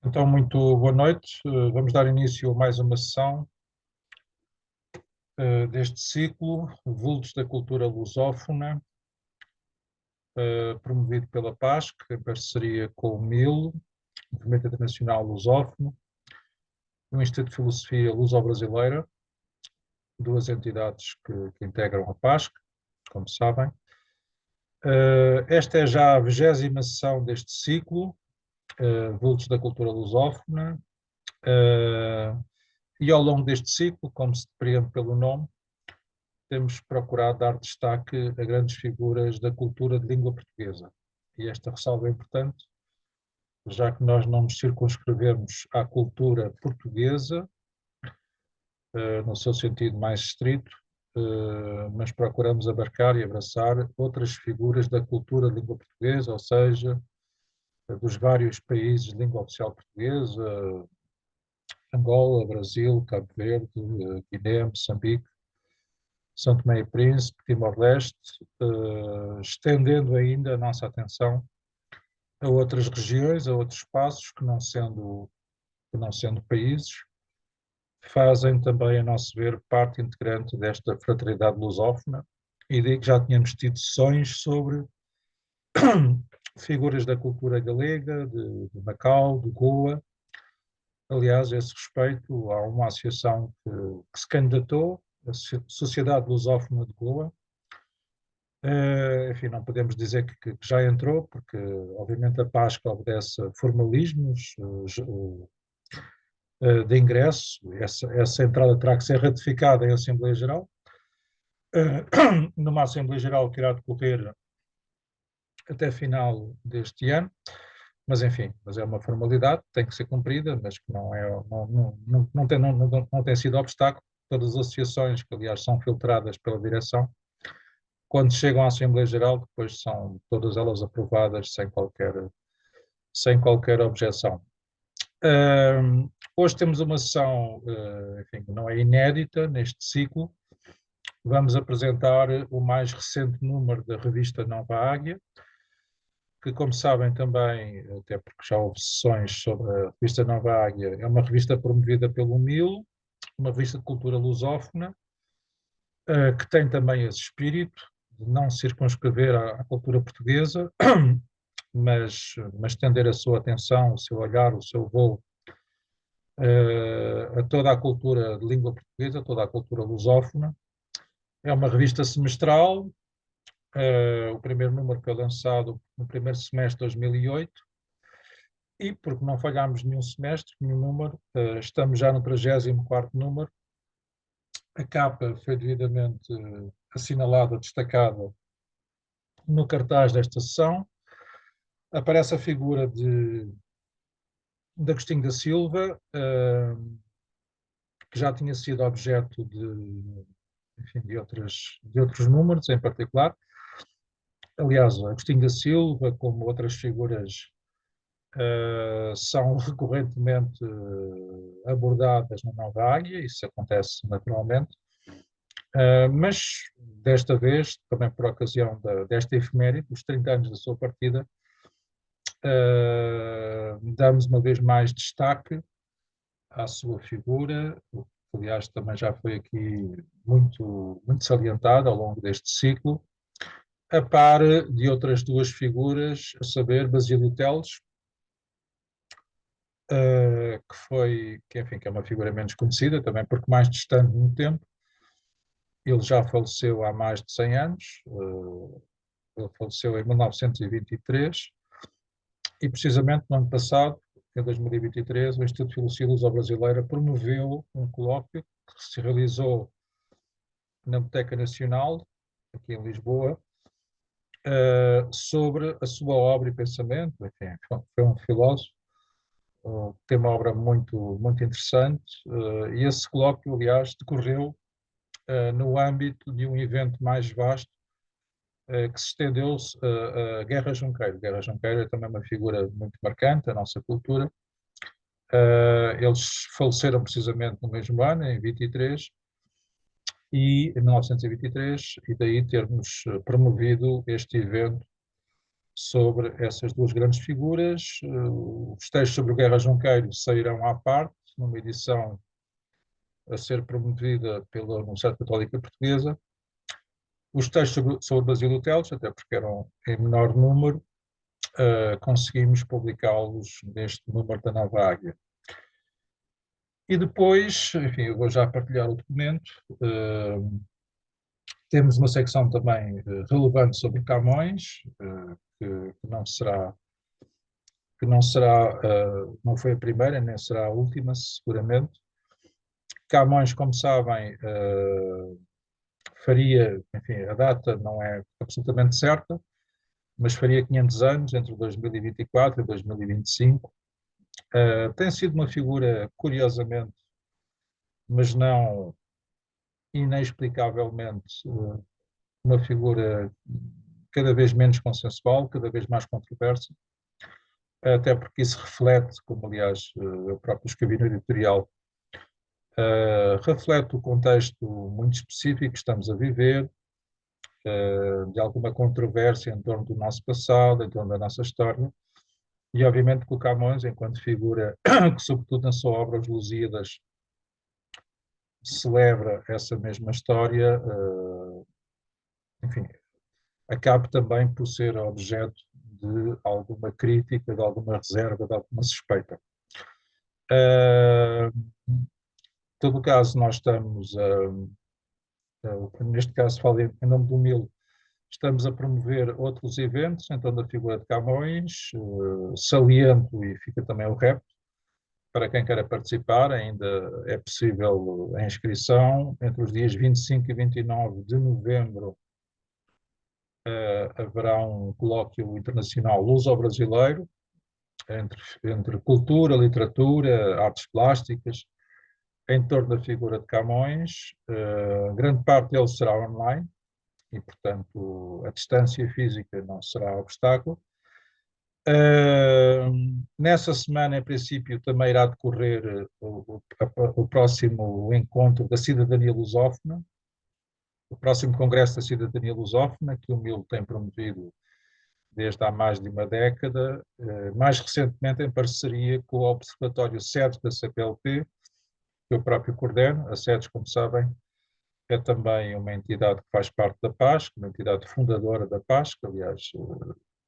Então, muito boa noite. Vamos dar início a mais uma sessão deste ciclo, Vultos da Cultura Lusófona, promovido pela PASC, em parceria com o MIL, Movimento Internacional Lusófono, e o Instituto de Filosofia Luso-Brasileira, duas entidades que integram a PASC, como sabem. Esta é já a 20ª sessão deste ciclo, Vultos da Cultura Lusófona, e ao longo deste ciclo, como se depreende pelo nome, temos procurado dar destaque a grandes figuras da cultura de língua portuguesa. E esta ressalva é importante, já que nós não nos circunscrevemos à cultura portuguesa, no seu sentido mais estrito, mas procuramos abarcar e abraçar outras figuras da cultura de língua portuguesa, ou seja, dos vários países de língua oficial portuguesa, Angola, Brasil, Cabo Verde, Guiné, Moçambique, São Tomé e Príncipe, Timor-Leste, estendendo ainda a nossa atenção a outras regiões, a outros espaços que não sendo países, fazem também, a nosso ver, parte integrante desta fraternidade lusófona, e daí que já tínhamos tido sessões sobre figuras da cultura galega, de Macau, de Goa. Aliás, a esse respeito, há uma associação que se candidatou, a Sociedade Lusófona de Goa. Enfim, não podemos dizer que já entrou, porque obviamente a Páscoa obedece a formalismos de ingresso. Essa entrada terá que ser ratificada em Assembleia Geral, numa Assembleia Geral que irá decorrer até final deste ano. Mas enfim, é uma formalidade, tem que ser cumprida, mas que não tem sido obstáculo. Todas as associações, que aliás são filtradas pela direção, quando chegam à Assembleia Geral, depois são todas elas aprovadas sem qualquer objeção. Hoje temos uma sessão, enfim, que não é inédita neste ciclo. Vamos apresentar o mais recente número da revista Nova Águia, que, como sabem também, até porque já houve sessões sobre a revista Nova Águia, é uma revista promovida pelo MIL, uma revista de cultura lusófona, que tem também esse espírito de não circunscrever à cultura portuguesa, mas estender a sua atenção, o seu olhar, o seu voo a toda a cultura de língua portuguesa, toda a cultura lusófona. É uma revista semestral. O primeiro número foi lançado no primeiro semestre de 2008, e porque não falhámos nenhum semestre, nenhum número, estamos já no 34º número. A capa foi devidamente assinalada, destacada no cartaz desta sessão. Aparece a figura de Agostinho da Silva, que já tinha sido objeto enfim, de outros números em particular. Aliás, Agostinho da Silva, como outras figuras, são recorrentemente abordadas na Nova Águia, isso acontece naturalmente, mas desta vez, também por ocasião desta efeméride, dos 30 anos da sua partida, damos uma vez mais destaque à sua figura, que aliás também já foi aqui muito salientada ao longo deste ciclo, a par de outras duas figuras, a saber, Basílio Teles, que é uma figura menos conhecida, também porque mais distante no tempo. Ele já faleceu há mais de 100 anos, ele faleceu em 1923, e precisamente no ano passado, em 2023, o Instituto de Filosofia Luso-Brasileira promoveu um colóquio que se realizou na Biblioteca Nacional, aqui em Lisboa, sobre a sua obra e pensamento. Enfim, foi um filósofo, tem uma obra muito interessante, e esse colóquio, aliás, decorreu no âmbito de um evento mais vasto, que se estendeu a Guerra Junqueiro. Guerra Junqueiro é também uma figura muito marcante da nossa cultura. Eles faleceram precisamente no mesmo ano, em 23, em 1923, e daí termos promovido este evento sobre essas duas grandes figuras. Os textos sobre o Guerra Junqueiro sairão à parte, numa edição a ser promovida pela Universidade Católica Portuguesa. Os textos sobre Basílio Teles, até porque eram em menor número, conseguimos publicá-los neste número da Nova Águia. E depois, enfim, eu vou já partilhar o documento. Temos uma secção também relevante sobre Camões, que não foi a primeira, nem será a última, seguramente. Camões, como sabem, faria, enfim, a data não é absolutamente certa, mas faria 500 anos, entre 2024 e 2025. Tem sido uma figura, curiosamente, mas não inexplicavelmente, uma figura cada vez menos consensual, cada vez mais controversa, até porque isso reflete, como aliás eu próprio escrevi no editorial, reflete o contexto muito específico que estamos a viver, de alguma controvérsia em torno do nosso passado, em torno da nossa história, e obviamente que o Camões, enquanto figura que sobretudo na sua obra Os Lusíadas celebra essa mesma história, enfim, acaba também por ser objeto de alguma crítica, de alguma reserva, de alguma suspeita. Em todo o caso, nós estamos, neste caso falo em nome do MIL, estamos a promover outros eventos em torno da figura de Camões, saliento, e fica também o repto, para quem queira participar, ainda é possível a inscrição, entre os dias 25 e 29 de novembro, haverá um colóquio internacional luso-brasileiro, entre cultura, literatura, artes plásticas, em torno da figura de Camões. Grande parte dele será online e, portanto, a distância física não será obstáculo. Nessa semana, em princípio, também irá decorrer o próximo encontro da cidadania lusófona, o próximo Congresso da Cidadania Lusófona, que o MIL tem promovido desde há mais de uma década, mais recentemente em parceria com o Observatório SEDES da CPLP, que eu próprio coordeno. A SEDES, como sabem, é também uma entidade que faz parte da PASC, uma entidade fundadora da PASC, aliás,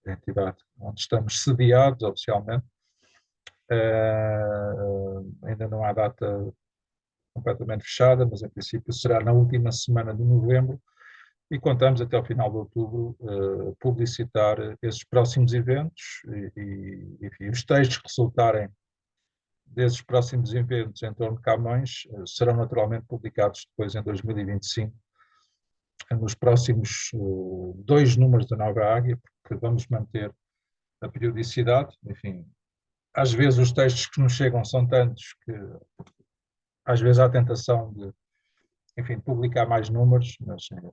a entidade onde estamos sediados oficialmente. Ainda não há data completamente fechada, mas em princípio será na última semana de novembro, e contamos até ao final de outubro publicitar esses próximos eventos enfim, os textos que resultarem desses próximos eventos em torno de Camões serão naturalmente publicados depois em 2025, nos próximos 2 números da Nova Águia, porque vamos manter a periodicidade. Enfim, às vezes os textos que nos chegam são tantos que às vezes há a tentação de, enfim, publicar mais números,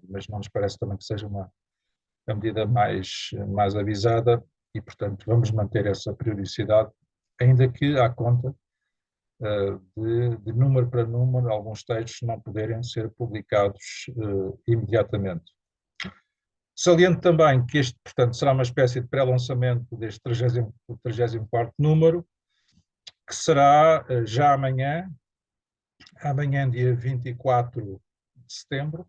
mas não nos parece também que seja a medida mais avisada, e, portanto, vamos manter essa periodicidade, ainda que à conta de número para número, alguns textos não poderem ser publicados imediatamente. Saliento também que este, portanto, será uma espécie de pré-lançamento deste 34º número, que será já amanhã, dia 24 de setembro,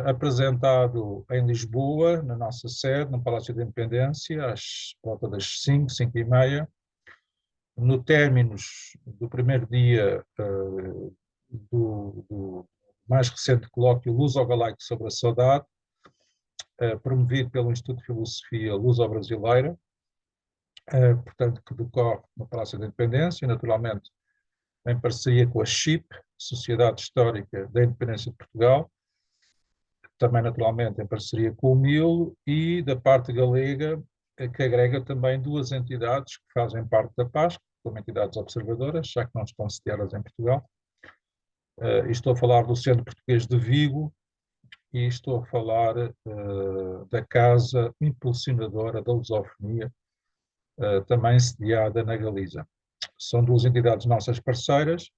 apresentado em Lisboa, na nossa sede, no Palácio da Independência, às volta das 5h30, no términos do primeiro dia do mais recente colóquio Luso-Galaico sobre a Saudade, promovido pelo Instituto de Filosofia Luso-Brasileira, portanto, que decorre no Palácio da Independência, naturalmente em parceria com a SHIP, Sociedade Histórica da Independência de Portugal, também naturalmente em parceria com o MIL, e da parte galega, que agrega também 2 entidades que fazem parte da PASC, como entidades observadoras, já que não estão sediadas em Portugal. E estou a falar do Centro Português de Vigo, e estou a falar da Casa Impulsionadora da Lusofonia, também sediada na Galiza. São 2 entidades nossas parceiras,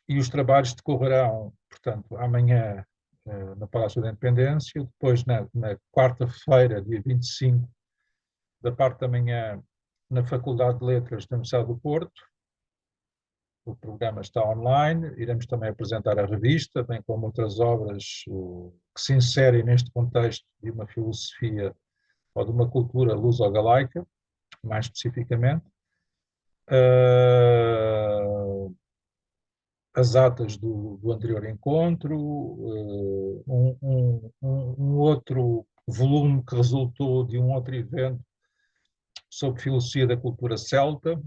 e os trabalhos decorrerão, portanto, amanhã no Palácio da Independência. Depois, na quarta-feira, dia 25, da parte da manhã, na Faculdade de Letras da Universidade do Porto. O programa está online. Iremos também apresentar a revista, bem como outras obras que se inserem neste contexto de uma filosofia ou de uma cultura luso-galaica, mais especificamente. As atas do anterior encontro, um outro volume que resultou de um outro evento sobre filosofia da cultura celta,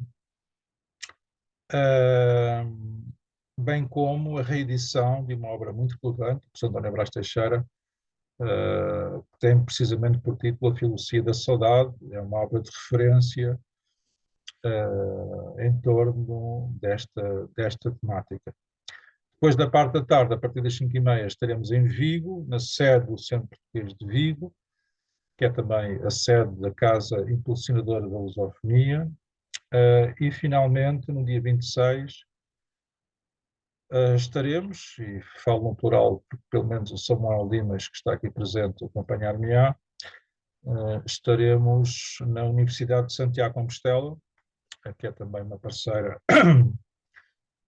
bem como a reedição de uma obra muito relevante, do professor António Brás Teixeira, que tem precisamente por título A Filosofia da Saudade. É uma obra de referência em torno desta temática. Depois da parte da tarde, a partir das 5h30, estaremos em Vigo, na sede do Centro Português de Vigo, que é também a sede da Casa Impulsionadora da Lusofonia. E, finalmente, no dia 26, estaremos, e falo no plural, porque pelo menos o Samuel Dimas, que está aqui presente, acompanhar-me-á, estaremos na Universidade de Santiago de Compostela, que é também uma parceira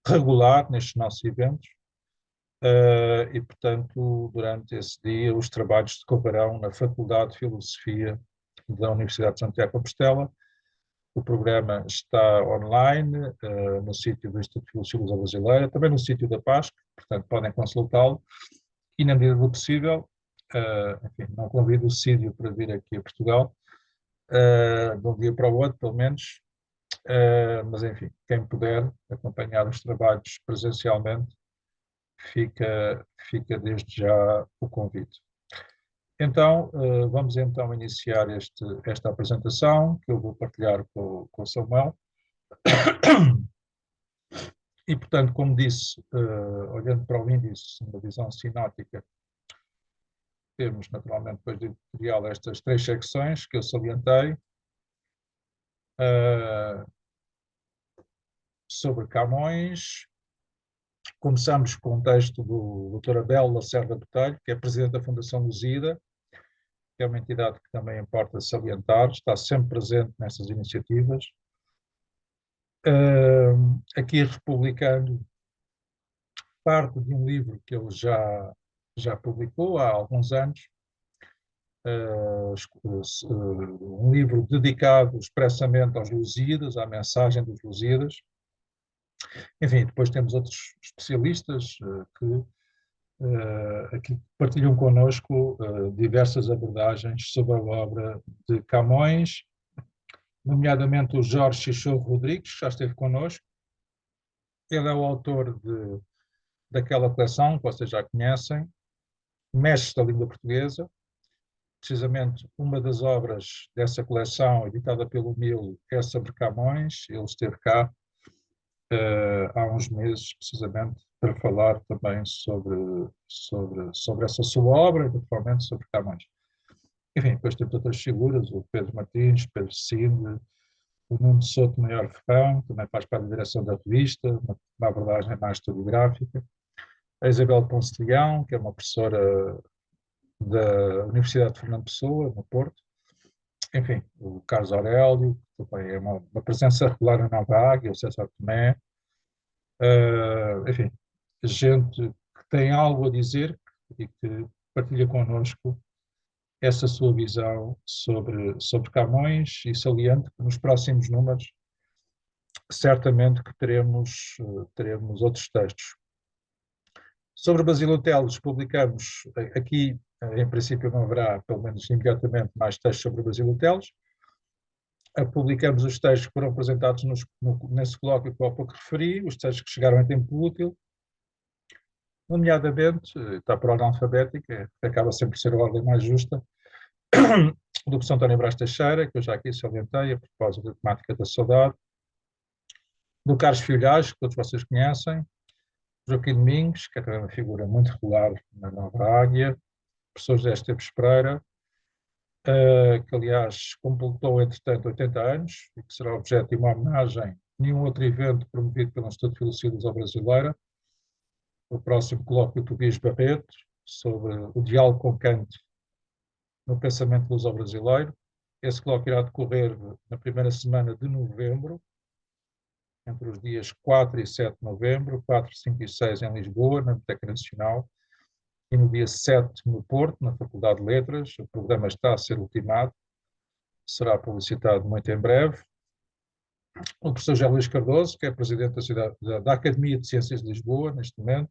regular nestes nossos eventos, e, portanto, durante esse dia os trabalhos decorrerão na Faculdade de Filosofia da Universidade de Santiago de Compostela. O programa está online, no sítio do Instituto de Filosofia Brasileira, também no sítio da PASC, portanto podem consultá-lo, e na medida do possível, enfim, não convido o Cídio para vir aqui a Portugal, de um dia para o outro, pelo menos, mas enfim, quem puder acompanhar os trabalhos presencialmente, fica desde já o convite. Então, vamos então iniciar esta apresentação, que eu vou partilhar com o Samuel. E, portanto, como disse, olhando para o índice, uma visão sinótica, temos naturalmente depois do editorial estas 3 secções que eu salientei. Sobre Camões, começamos com um texto do Dr. Abel Lacerda Botelho, que é presidente da Fundação Lusíada, que é uma entidade que também importa salientar, está sempre presente nestas iniciativas. Aqui republicando parte de um livro que ele já publicou há alguns anos, um livro dedicado expressamente aos Lusíadas, à mensagem dos Lusíadas. Enfim, depois temos outros especialistas que aqui partilham connosco diversas abordagens sobre a obra de Camões, nomeadamente o Jorge Chichorro Rodrigues, que já esteve connosco. Ele é o autor daquela coleção que vocês já conhecem, Mestres da Língua Portuguesa. Precisamente uma das obras dessa coleção, editada pelo Milo, é sobre Camões. Ele esteve cá há uns meses, precisamente, para falar também sobre essa sua obra e, naturalmente, sobre Camões. Enfim, depois temos outras figuras, o Pedro Martins, Pedro Cinde, o Nuno Souto Maior Ferrão, também faz parte da direção da revista, uma abordagem mais historiográfica. A Isabel Ponce de Leão, que é uma professora da Universidade de Fernando Pessoa, no Porto. Enfim, o Carlos Aurélio, que também é uma presença regular na Nova Águia, o César Tomé. Enfim, gente que tem algo a dizer e que partilha connosco essa sua visão sobre Camões, e saliente que nos próximos números certamente que teremos outros textos. Sobre Basílio Teles, publicamos aqui, em princípio não haverá, pelo menos imediatamente, mais textos sobre Basílio Teles. Publicamos os textos que foram apresentados nesse colóquio que eu há pouco referi, os textos que chegaram em tempo útil, nomeadamente, está por ordem alfabética, que acaba sempre por ser a ordem mais justa, do professor António Brás Teixeira, que eu já aqui salientei, a propósito da temática da saudade, do Carlos Filhais, que todos vocês conhecem, Joaquim Domingos, que é também uma figura muito regular na Nova Águia, professor José Esteves Pereira, que aliás completou entretanto 80 anos e que será objeto de uma homenagem em nenhum outro evento promovido pelo Instituto de Filosofia Brasileira, o próximo colóquio do Tobias Barreto, sobre o diálogo com Kant no pensamento luso-brasileiro. Esse colóquio irá decorrer na primeira semana de novembro, entre os dias 4 e 7 de novembro, 4, 5 e 6 em Lisboa, na Biblioteca Nacional, e no dia 7 no Porto, na Faculdade de Letras. O programa está a ser ultimado, será publicitado muito em breve. O professor José Luís Cardoso, que é presidente da Academia de Ciências de Lisboa, neste momento.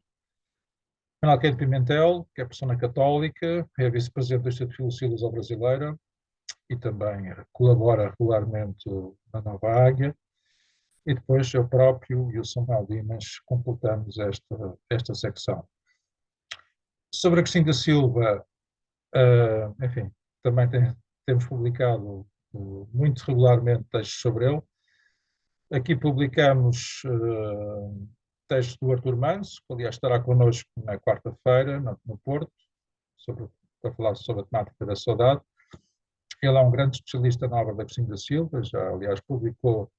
Manuel Queiro Pimentel, que é persona católica, é vice-presidente do Instituto de Filosofia Luso-Brasileira e também colabora regularmente na Nova Águia. E depois eu próprio e o São Maldinas completamos esta secção. Sobre Agostinho da Silva, enfim, também temos publicado muito regularmente textos sobre ele. Aqui publicamos textos do Artur Manso, que aliás estará connosco na quarta-feira, no Porto, para falar sobre a temática da saudade. Ele é um grande especialista na obra de Agostinho da Silva, já aliás publicou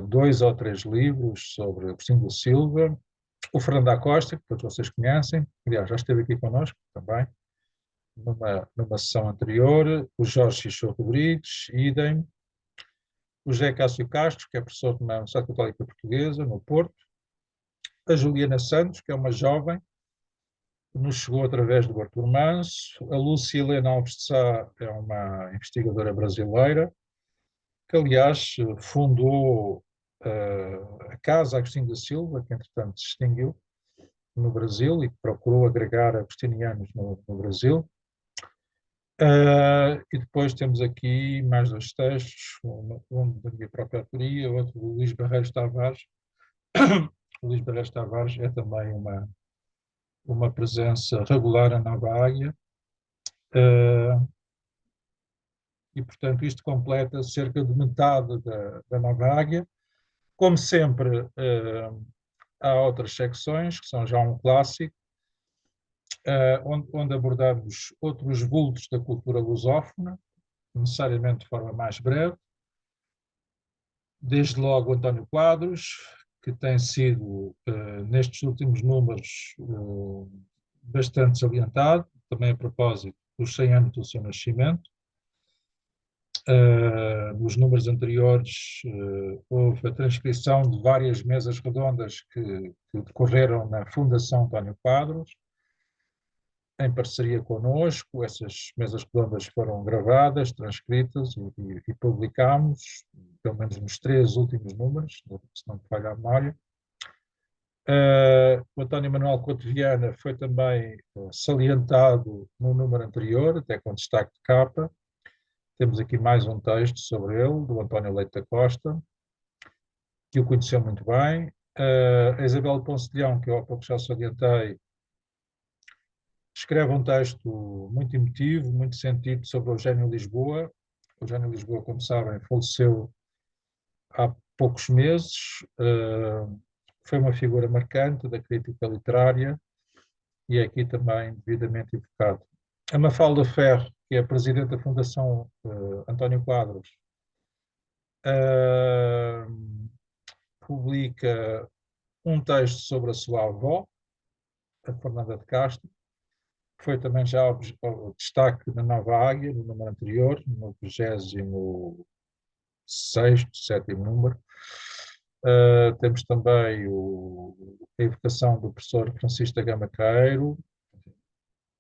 2 ou 3 livros sobre Agostinho da Silva. O Fernando da Costa, que todos vocês conhecem, aliás já esteve aqui connosco também, numa sessão anterior. O Jorge Xixô Rodrigues, idem. O José Cássio Castro, que é professor na Universidade Católica Portuguesa, no Porto. A Juliana Santos, que é uma jovem, que nos chegou através do Artur Manso. A Lúcia Helena Alves de Sá é uma investigadora brasileira, que aliás fundou a Casa Agostinho da Silva, que entretanto se extinguiu no Brasil e que procurou agregar agostinianos no Brasil. E depois temos aqui mais 2 textos, um da minha própria autoria, outro do Luís Barreiros Tavares. O Luís Barreiros Tavares é também uma presença regular na Nova Águia. E, portanto, isto completa cerca de metade da Nova Águia. Como sempre, há outras secções, que são já um clássico, onde abordamos outros vultos da cultura lusófona, necessariamente de forma mais breve. Desde logo António Quadros, que tem sido, nestes últimos números, bastante salientado, também a propósito dos 100 anos do seu nascimento. Nos números anteriores houve a transcrição de várias mesas redondas que decorreram na Fundação António Quadros, em parceria connosco. Essas mesas redondas foram gravadas, transcritas e publicámos, pelo menos nos 3 últimos números, se não me falha a memória. O António Manuel Couto Viana foi também salientado no número anterior, até com destaque de capa. Temos aqui mais um texto sobre ele, do António Leite da Costa, que o conheceu muito bem. A Isabel Ponce de Leão, que eu há pouco já salientei, escreve um texto muito emotivo, muito sentido sobre o Eugénio Lisboa. O Eugénio Lisboa, como sabem, faleceu há poucos meses. Foi uma figura marcante da crítica literária e é aqui também devidamente evocado. A Mafalda Ferro, que é a presidente da Fundação António Quadros, publica um texto sobre a sua avó, a Fernanda de Castro, que foi também já o destaque na Nova Águia, no número anterior, no 26º, 7º número. Temos também a evocação do professor Francisco da Gama Queiro,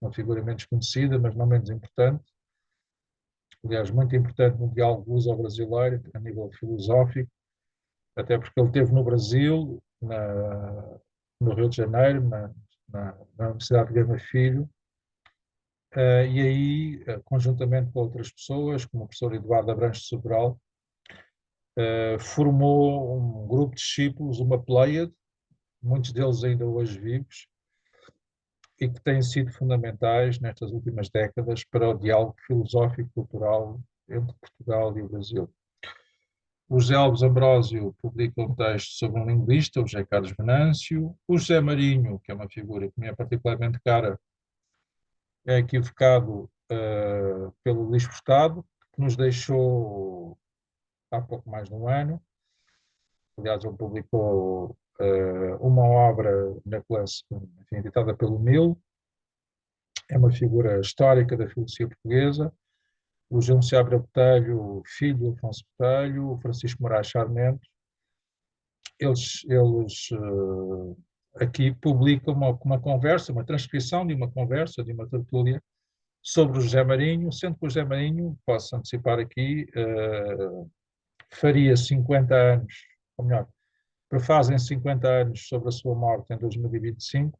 uma figura menos conhecida, mas não menos importante. Aliás, muito importante no diálogo luso-brasileiro, a nível filosófico, até porque ele esteve no Brasil, no Rio de Janeiro, na Universidade de Gama Filho, e aí, conjuntamente com outras pessoas, como o professor Eduardo Abranches Sobral, formou um grupo de discípulos, uma pleiade, muitos deles ainda hoje vivos, e que têm sido fundamentais nestas últimas décadas para o diálogo filosófico e cultural entre Portugal e o Brasil. O José Alves Ambrósio publica um texto sobre um linguista, o José Carlos Venâncio. O José Marinho, que é uma figura que me é particularmente cara, é equivocado pelo Luís Furtado, que nos deixou há pouco mais de um ano. Aliás, ele publicou uma obra na classe, enfim, editada pelo MIL, é uma figura histórica da filosofia portuguesa. O João Seabra Botelho, filho de Afonso Botelho, o Francisco Moraes Sarmento, eles aqui publicam uma conversa, uma transcrição de uma conversa, de uma tertúlia, sobre o José Marinho, sendo que o José Marinho, posso antecipar aqui, faria 50 anos, ou melhor, prefazem 50 anos sobre a sua morte em 2025.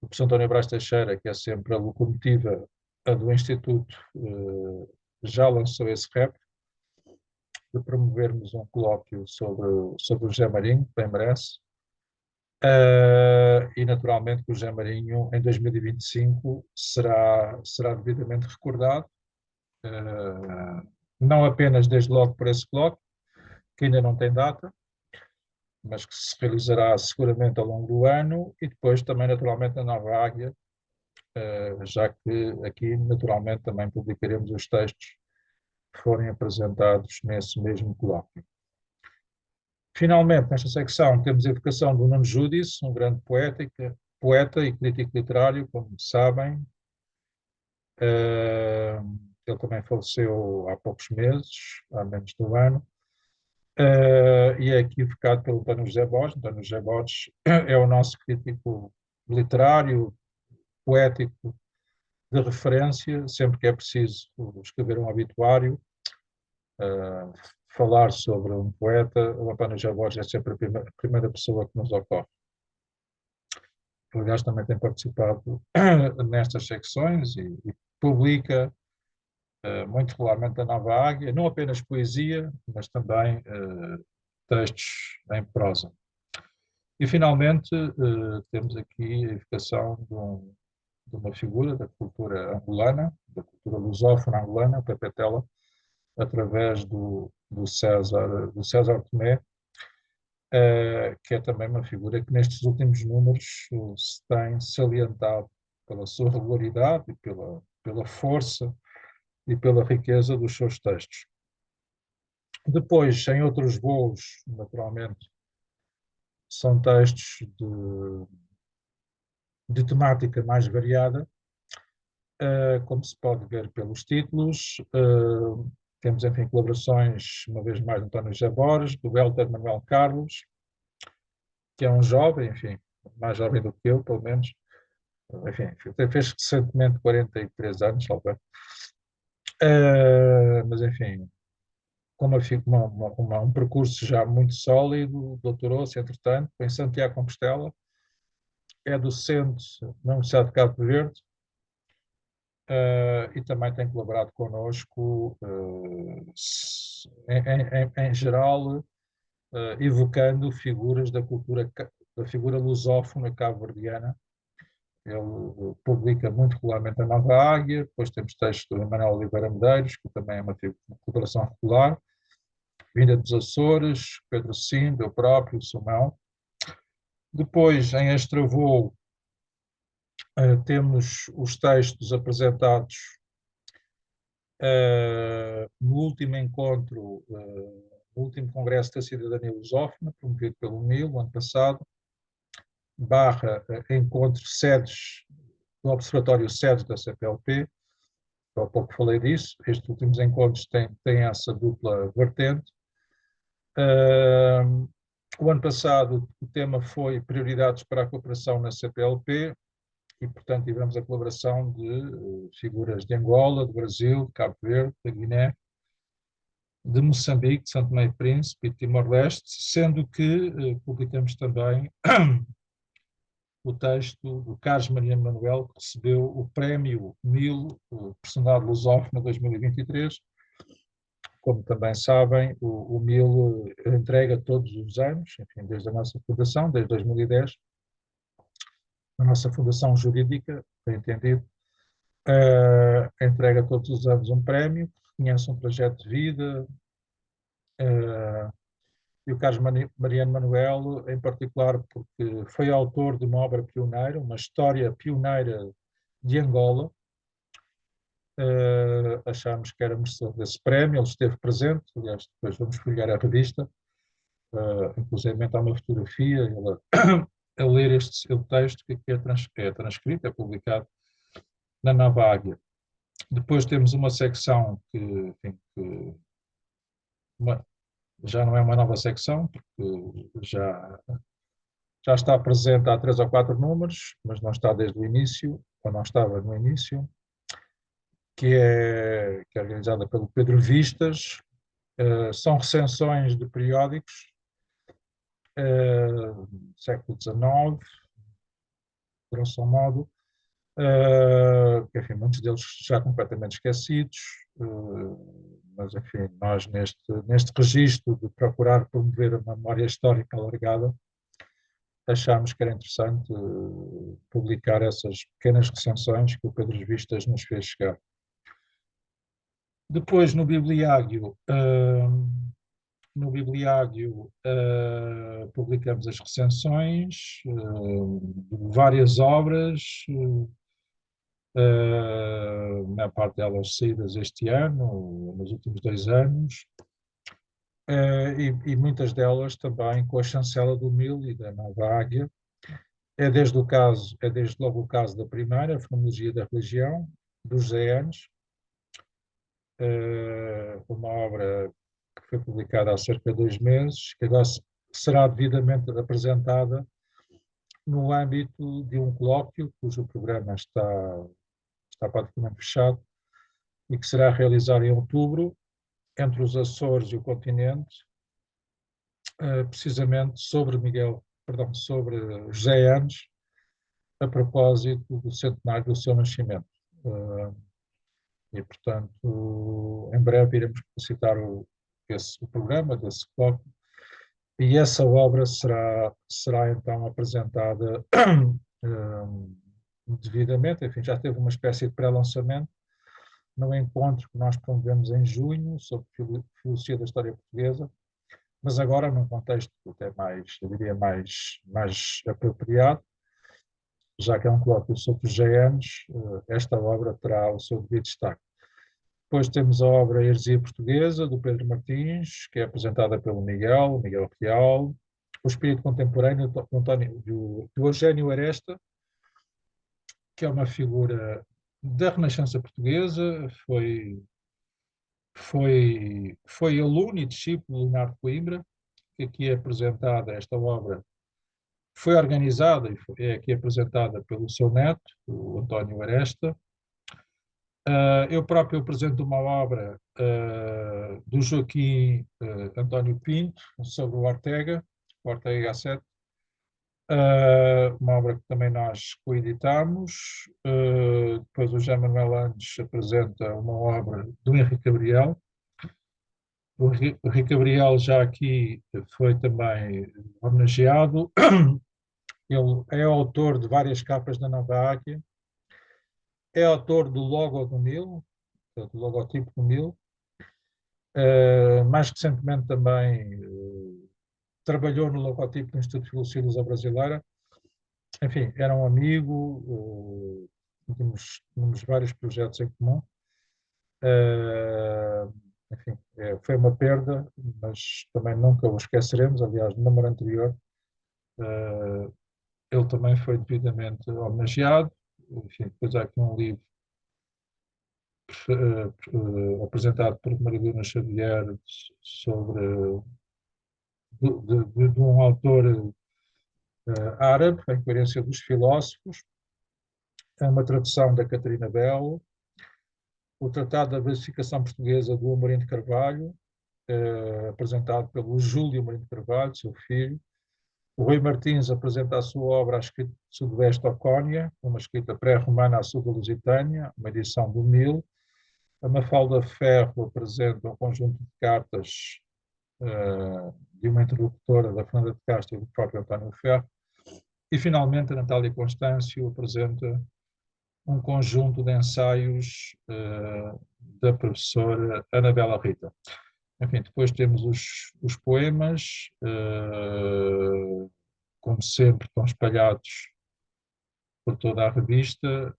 O professor António Brás Teixeira, que é sempre a locomotiva do Instituto, já lançou esse rap de promovermos um colóquio sobre o José Marinho, que bem merece. E naturalmente que o José Marinho em 2025 será devidamente recordado, não apenas desde logo por esse colóquio, que ainda não tem data, mas que se realizará seguramente ao longo do ano, e depois também naturalmente na Nova Águia, já que aqui naturalmente também publicaremos os textos que forem apresentados nesse mesmo colóquio. Finalmente, nesta secção, temos a evocação do Nuno Judice, um grande poeta e crítico literário, como sabem. Ele também faleceu há poucos meses, há menos de um ano, e é aqui evocado pelo António José Borges. António José Borges é o nosso crítico literário, poético de referência, sempre que é preciso escrever um obituário, falar sobre um poeta, o António José Borges é sempre a primeira pessoa que nos ocorre. Aliás, também tem participado nestas secções e publica muito regularmente a Nova Águia, não apenas poesia, mas também textos em prosa. E, finalmente, temos aqui a evocação de uma figura da cultura angolana, da cultura lusófona angolana, Pepe Tela, através do César Tomé, que é também uma figura que nestes últimos números se tem salientado pela sua regularidade e pela força e pela riqueza dos seus textos. Depois, em outros voos, naturalmente, são textos de temática mais variada, como se pode ver pelos títulos. Temos, enfim, colaborações, uma vez mais, de António José Borges, do Hélder Manuel Carlos, que é um jovem, enfim, mais jovem do que eu, pelo menos. Enfim, fez recentemente 43 anos, talvez. Mas, enfim, com um percurso já muito sólido, doutorou-se, entretanto, em Santiago de Compostela, é docente na Universidade de Cabo Verde, e também tem colaborado connosco, em geral, evocando figuras da figura lusófona cabo-verdiana. Ele publica muito regularmente a Nova Águia, depois temos textos do Manuel Oliveira Medeiros, que também é uma colaboração regular, vinda dos Açores, Pedro Sim, eu próprio, Sumão. Depois, em extravoo, temos os textos apresentados no último encontro, no último Congresso da Cidadania Lusófona, promovido pelo MIL, no ano passado, encontro sedes do Observatório Sedes da CPLP. Há pouco falei disso. Estes últimos encontros têm essa dupla vertente. O ano passado o tema foi prioridades para a cooperação na CPLP e, portanto, tivemos a colaboração de figuras de Angola, do Brasil, de Cabo Verde, da Guiné, de Moçambique, de Santo Tomé e Príncipe e de Timor-Leste, sendo que publicamos também o texto do Carlos Mariano Manuel, que recebeu o prémio MIL Personalidade Lusófona 2023. Como também sabem, o MIL entrega todos os anos, enfim, desde a nossa fundação, desde 2010, a nossa fundação jurídica, bem entendido, entrega todos os anos um prémio, que reconhece um projeto de vida, e o Carlos Mariano Manuel, em particular, porque foi autor de uma obra pioneira, uma história pioneira de Angola. Achámos que era merecedor desse prémio, ele esteve presente, aliás, depois vamos folhear a revista, inclusive há uma fotografia, ele a ler o texto que é transcrito, é publicado na Nova Águia. Depois temos uma secção que, enfim, já não é uma nova secção, porque já está presente há 3 ou 4 números, mas não está desde o início, ou não estava no início, que é organizada pelo Pedro Vistas. São recensões de periódicos, século XIX, grosso modo, enfim, muitos deles já completamente esquecidos, mas enfim, nós neste registro de procurar promover a memória histórica alargada, achámos que era interessante publicar essas pequenas recensões que o Pedro Vistas nos fez chegar. Depois, no Bibliário, publicamos as recensões de várias obras, na parte delas saídas este ano, nos últimos 2 anos, e muitas delas também com a chancela do Mil e da Nova Águia. É desde logo o caso da primeira, a Fenomenologia da Religião, dos José Enes, uma obra que foi publicada há cerca de 2 meses, que agora será devidamente apresentada no âmbito de um colóquio, cujo programa está praticamente fechado, e que será realizado em outubro, entre os Açores e o continente, precisamente sobre José Enes, a propósito do centenário do seu nascimento. E, portanto, em breve iremos publicitar o programa desse colóquio, e essa obra será então apresentada devidamente. Enfim, já teve uma espécie de pré-lançamento num encontro que nós promovemos em junho sobre filosofia da história portuguesa, mas agora num contexto até mais, eu diria, mais apropriado, já que é um colóquio sobre os GNs, esta obra terá o seu devido destaque. Depois temos a obra Heresia Portuguesa, do Pedro Martins, que é apresentada pelo Miguel Real. O Espírito Contemporâneo do Eugênio Aresta, que é uma figura da Renascença Portuguesa, foi aluno e discípulo de Leonardo Coimbra, que aqui é apresentada. Esta obra foi organizada e é aqui apresentada pelo seu neto, o António Aresta. Eu próprio apresento uma obra do Joaquim António Pinto, sobre o Ortega Gasset, uma obra que também nós coeditamos. Depois o José Manuel Andes apresenta uma obra do Henrique Gabriel. O Henrique Gabriel já aqui foi também homenageado. Ele é autor de várias capas da Nova Águia, é autor do logo do Mil, do logotipo do Mil. Mais recentemente também trabalhou no logotipo do Instituto de Filosofia da Brasileira. Enfim, era um amigo, tínhamos vários projetos em comum. Enfim, foi uma perda, mas também nunca o esqueceremos. Aliás, no número anterior, ele também foi devidamente homenageado. Enfim, depois há aqui um livro apresentado por Marilena Xavier sobre de um autor árabe, A Incoerência dos Filósofos. É uma tradução da Catarina Belo. O Tratado da Versificação Portuguesa do Amorim de Carvalho, apresentado pelo Júlio Amorim de Carvalho, seu filho. O Rui Martins apresenta a sua obra A Escrita de Sudoeste Ocónia, uma escrita pré-romana à Sudo-Lusitânia, uma edição do Mil. A Mafalda Ferro apresenta um conjunto de cartas de uma interlocutora da Fernanda de Castro e do próprio António Ferro. E, finalmente, a Natália Constâncio apresenta um conjunto de ensaios da professora Anabela Rita. Enfim, depois temos os poemas, como sempre, estão espalhados por toda a revista,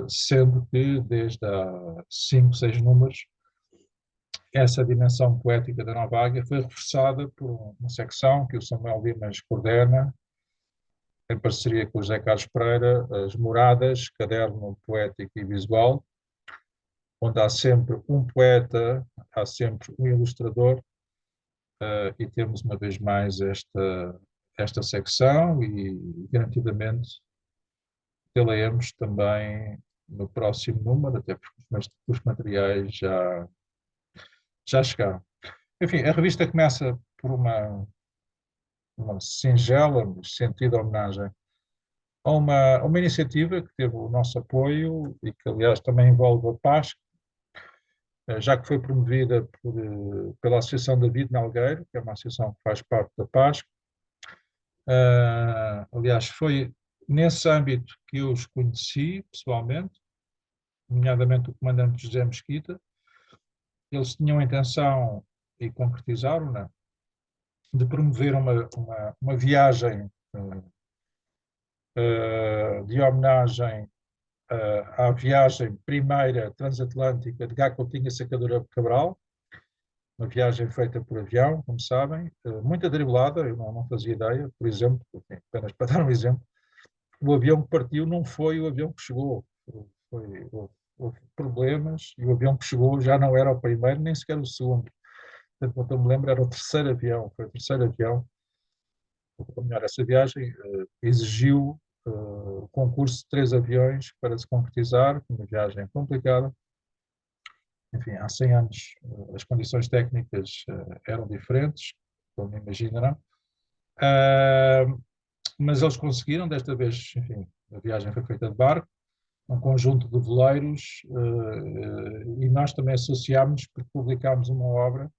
sendo que desde há 5, 6 números essa dimensão poética da Nova Águia foi reforçada por uma secção que o Samuel Dimas coordena, em parceria com o José Carlos Pereira, As Moradas, caderno poético e visual, onde há sempre um poeta, há sempre um ilustrador, e temos uma vez mais esta secção e garantidamente tê-la-emos também no próximo número, até porque os materiais já chegaram. Enfim, a revista começa por uma singela, mas sentida homenagem a uma iniciativa que teve o nosso apoio e que, aliás, também envolve a PASC, já que foi promovida pela Associação David Melgueiro, que é uma associação que faz parte da PASC. Aliás, foi nesse âmbito que eu os conheci pessoalmente, nomeadamente o comandante José Mesquita. Eles tinham a intenção, e concretizaram-na, de promover uma viagem de homenagem à viagem primeira transatlântica de Gacotinha Sacadura Cabral, uma viagem feita por avião, como sabem, muito atribulada, eu não fazia ideia, por exemplo, enfim, apenas para dar um exemplo, o avião que partiu não foi o avião que chegou, houve problemas e o avião que chegou já não era o primeiro, nem sequer o segundo. Portanto, quanto eu me lembro, era o terceiro avião, foi o terceiro avião. Melhor, essa viagem exigiu o concurso de 3 aviões para se concretizar, uma viagem complicada. Enfim, há 100 anos as condições técnicas eram diferentes, como imaginarão. Mas eles conseguiram, desta vez, enfim, a viagem foi feita de barco, um conjunto de veleiros, e nós também associámos, porque publicámos uma obra,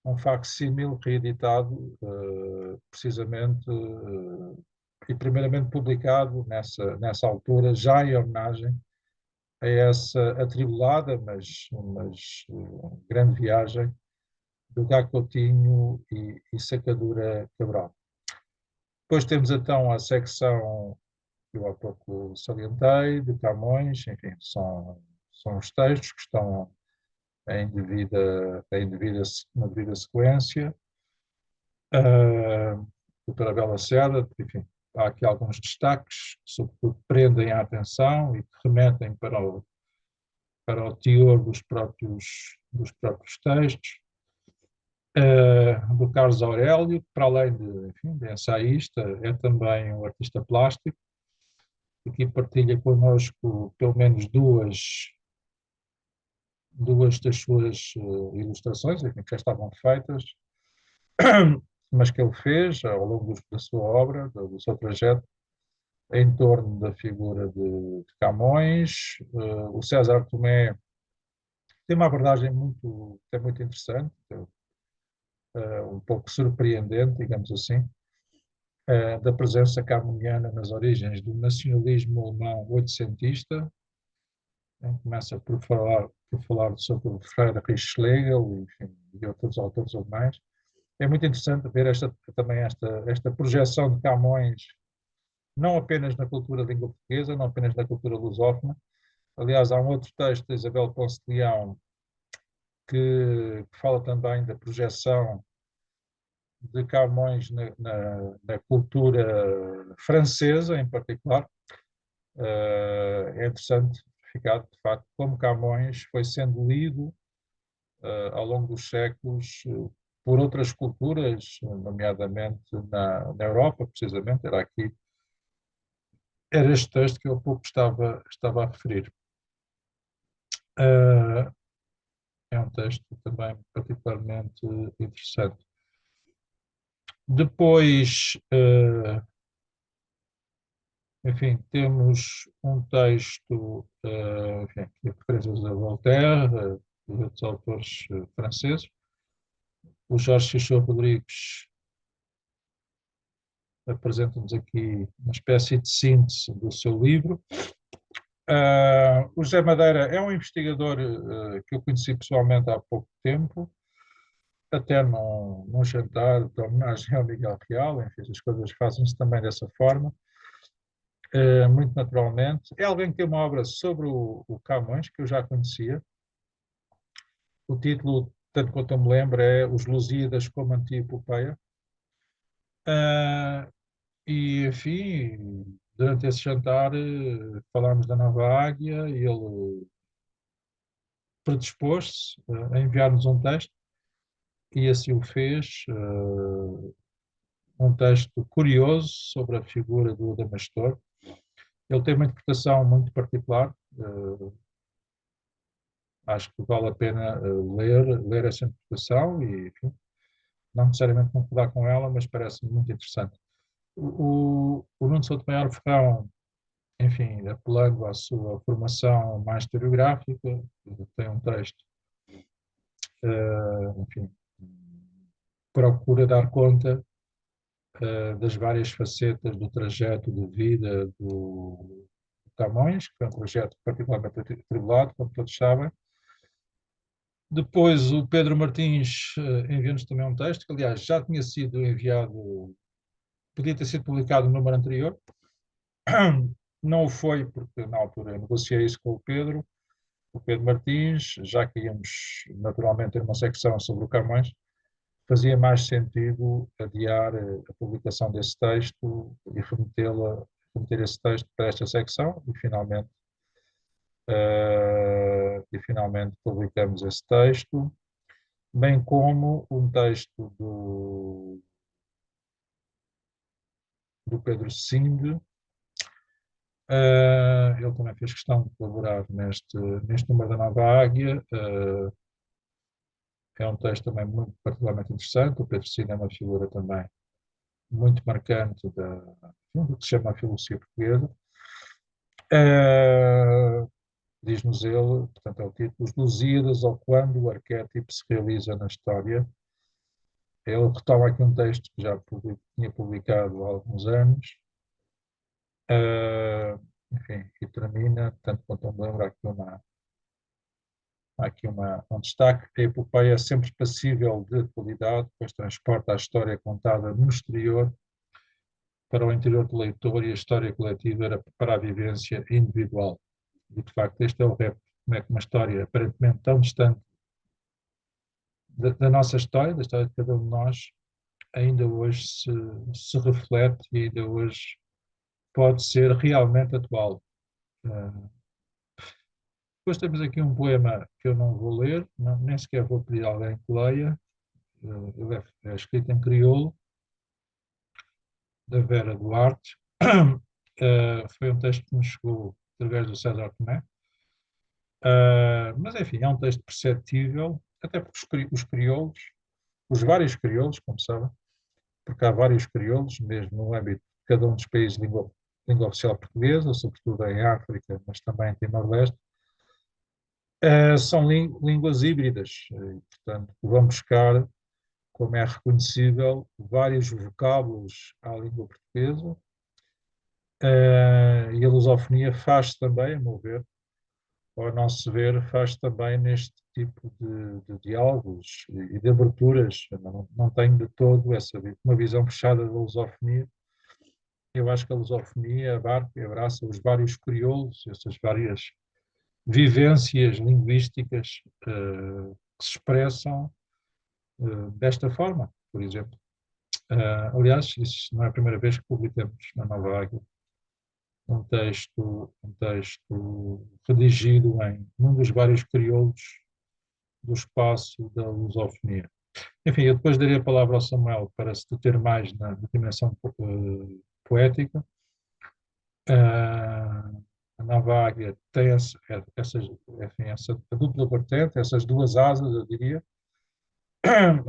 um facsímil reeditado, precisamente, e primeiramente publicado nessa altura, já em homenagem a essa atribulada, mas grande viagem do Gacotinho e Sacadura Cabral. Depois temos então a secção que eu há pouco salientei, de Camões, enfim, são os textos que estão na devida sequência. Doutora Bela Lacerda, enfim, há aqui alguns destaques que, sobretudo, prendem a atenção e que remetem para o teor dos próprios textos. Do Carlos Aurélio, que, para além de ensaísta, é também um artista plástico, e que partilha connosco pelo menos duas das suas ilustrações, enfim, que já estavam feitas, mas que ele fez ao longo da sua obra, do seu trajeto, em torno da figura de Camões. O César Tomé tem uma abordagem muito interessante, um pouco surpreendente, digamos assim, da presença camoniana nas origens do nacionalismo alemão oitocentista. Começa por falar sobre o Friedrich Schlegel, enfim, e outros autores alemães. É muito interessante ver também esta projeção de Camões, não apenas na cultura de língua portuguesa, não apenas na cultura lusófona. Aliás, há um outro texto de Isabel Ponce de Leão que fala também da projeção de Camões na cultura francesa, em particular. É interessante verificar, de facto, como Camões foi sendo lido ao longo dos séculos por outras culturas, nomeadamente na Europa, precisamente. Era este texto que eu há pouco estava a referir. É um texto também particularmente interessante. Depois, enfim, temos um texto, enfim, de referências a Voltaire e outros autores franceses. O Jorge Xixô Rodrigues apresenta-nos aqui uma espécie de síntese do seu livro. O José Madeira é um investigador que eu conheci pessoalmente há pouco tempo, até num jantar de homenagem ao Miguel Real. Enfim, as coisas fazem-se também dessa forma, muito naturalmente. É alguém que tem uma obra sobre o Camões, que eu já conhecia. O título, tanto quanto eu me lembro, é Os Lusíadas como Antipopeia. E, enfim, durante esse jantar falámos da Nova Águia e ele predispôs-se a enviar-nos um texto e assim o fez, um texto curioso sobre a figura do Adamastor. Ele tem uma interpretação muito particular, acho que vale a pena ler essa interpretação e, enfim, não necessariamente concordar com ela, mas parece-me muito interessante. O Nuno Souto Maior Ferrão, enfim, apelando à sua formação mais historiográfica, tem um texto, enfim, procura dar conta das várias facetas do trajeto de vida do Camões, que foi um projeto particularmente atribulado, como todos sabem. Depois o Pedro Martins enviou-nos também um texto, que aliás já tinha sido enviado, podia ter sido publicado no número anterior, não o foi porque na altura eu negociei isso com o Pedro Martins, já que íamos naturalmente ter uma secção sobre o Camões, fazia mais sentido adiar a publicação desse texto e remeter esse texto para esta secção e finalmente publicamos esse texto, bem como um texto do Pedro Sinde. Ele também fez questão de colaborar neste número da Nova Águia. É um texto também muito particularmente interessante. O Pedro Sinde é uma figura também muito marcante do que se chama a filosofia portuguesa. Diz-nos ele, portanto é o título, Os Lusíadas ou quando o arquétipo se realiza na história. Ele retoma aqui um texto que já tinha publicado há alguns anos, enfim, e termina, tanto quanto eu me lembro, há aqui um destaque. A epopeia é sempre passível de atualidade, pois transporta a história contada no exterior para o interior do leitor e a história coletiva era para a vivência individual. E, de facto, este é o repto. Como é que uma história aparentemente tão distante da nossa história, da história de cada um de nós, ainda hoje se reflete e ainda hoje pode ser realmente atual. Depois temos aqui um poema que eu não vou ler, nem sequer vou pedir a alguém que leia. Ele é escrito em crioulo, da Vera Duarte. Foi um texto que nos chegou através do César Tomé. Mas, enfim, é um texto perceptível, até porque os crioulos, os vários crioulos, como sabem, porque há vários crioulos, mesmo no âmbito de cada um dos países de língua oficial portuguesa, sobretudo em África, mas também em Timor-Leste, são línguas híbridas, e, portanto, vão buscar, como é reconhecível, vários vocábulos à língua portuguesa, e a lusofonia faz também, a meu ver, ao nosso ver, faz também neste tipo de diálogos e de aberturas. Eu não tenho de todo uma visão fechada da lusofonia. Eu acho que a lusofonia abarca e abraça os vários crioulos, essas várias vivências linguísticas que se expressam desta forma, por exemplo. Aliás, isso não é a primeira vez que publicamos na Nova Águia um texto redigido num dos vários crioulos do espaço da lusofonia. Enfim, eu depois daria a palavra ao Samuel para se deter mais na dimensão poética. A Nova Águia tem essa dupla vertente, essas duas asas, eu diria.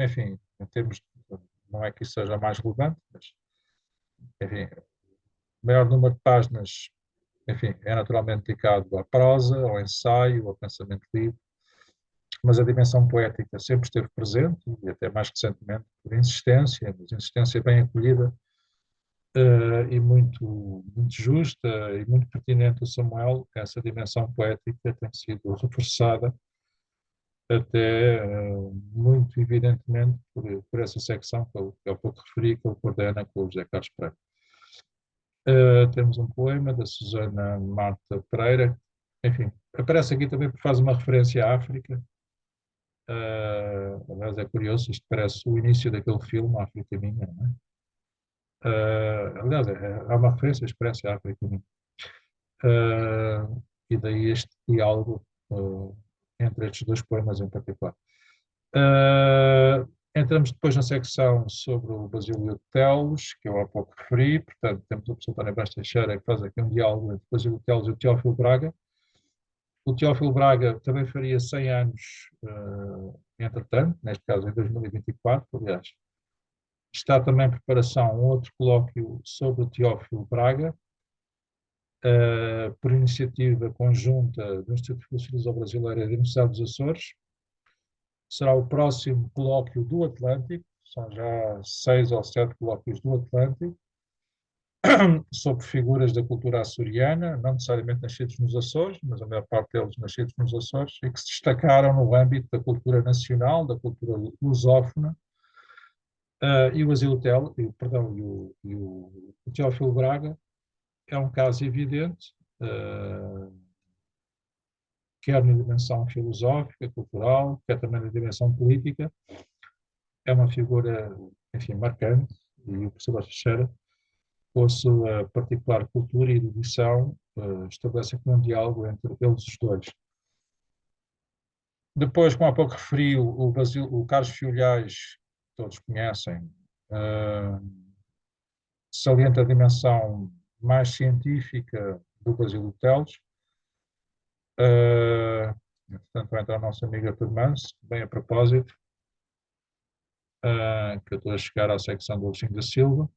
Enfim, em termos, não é que isso seja mais relevante, mas, enfim, o maior número de páginas, enfim, é naturalmente dedicado à prosa, ao ensaio, ao pensamento livre, mas a dimensão poética sempre esteve presente, e até mais recentemente, por insistência, mas insistência bem acolhida, e muito justa e muito pertinente o Samuel, essa dimensão poética tem sido reforçada até muito evidentemente por essa secção que eu há pouco referi, que ele coordena com o José Carlos Pereira. Temos um poema da Susana Marta Pereira, enfim, aparece aqui também porque faz uma referência à África. Aliás, é curioso, isto parece o início daquele filme, África Minha, não é? Aliás, há uma referência expressa à África, né? E daí este diálogo entre estes dois poemas em particular. Entramos depois na secção sobre o Basílio de Teles, que eu há pouco referi. Portanto, temos o professor António Brás Teixeira, que faz aqui um diálogo entre o Basílio de Teles e o Teófilo Braga. O Teófilo Braga também faria 100 anos, entretanto, neste caso em 2024, aliás. Está também em preparação um outro colóquio sobre o Teófilo Braga, por iniciativa conjunta do Instituto de Filosofia Brasileira e da Universidade dos Açores. Será o próximo colóquio do Atlântico, são já 6 ou 7 colóquios do Atlântico, sobre figuras da cultura açoriana, não necessariamente nascidos nos Açores, mas a maior parte deles nascidos nos Açores, e que se destacaram no âmbito da cultura nacional, da cultura lusófona, e o Asilotel, o Teófilo Braga é um caso evidente, quer na dimensão filosófica, cultural, quer também na dimensão política. É uma figura, enfim, marcante, e o professor Teixeira, com a sua particular cultura e erudição, estabelece aqui um diálogo entre eles os dois. Depois, como há pouco referi, o Carlos Fiolhais, que todos conhecem, salienta a dimensão mais científica do Basílio Teles. Portanto, vai entrar a nossa amiga Turmance, bem a propósito, que eu estou a chegar à secção do Agostinho da Silva.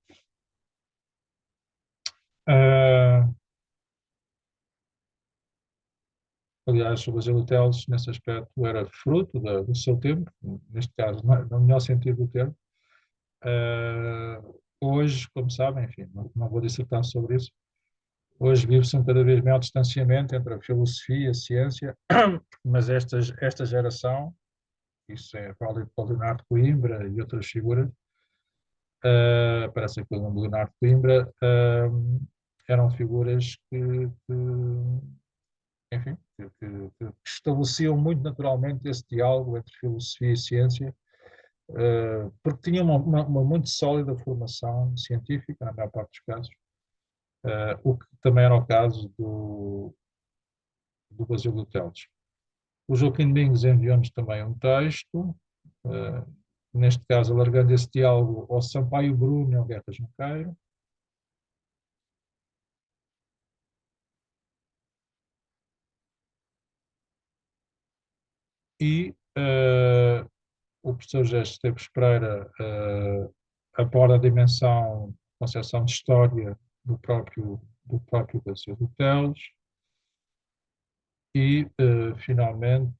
Aliás, o Basílio Teles, nesse aspecto, era fruto do seu tempo, neste caso, no melhor sentido do termo. Hoje, como sabem, enfim, não vou dissertar sobre isso, hoje vive-se um cada vez maior distanciamento entre a filosofia e a ciência, mas esta geração, isso é válido para o Leonardo Coimbra e outras figuras, parece que o Leonardo Coimbra, eram figuras enfim, que estabeleciam muito naturalmente esse diálogo entre filosofia e ciência, porque tinham uma muito sólida formação científica, na maior parte dos casos, o que também era o caso do Basílio Teles. O Joaquim Domingos enviou-nos também um texto, neste caso alargando esse diálogo ao Sampaio Bruno e ao Guerra Junqueiro. E o professor José Esteves Pereira aborda a dimensão, concepção de história do próprio Basílio Teles. E, finalmente,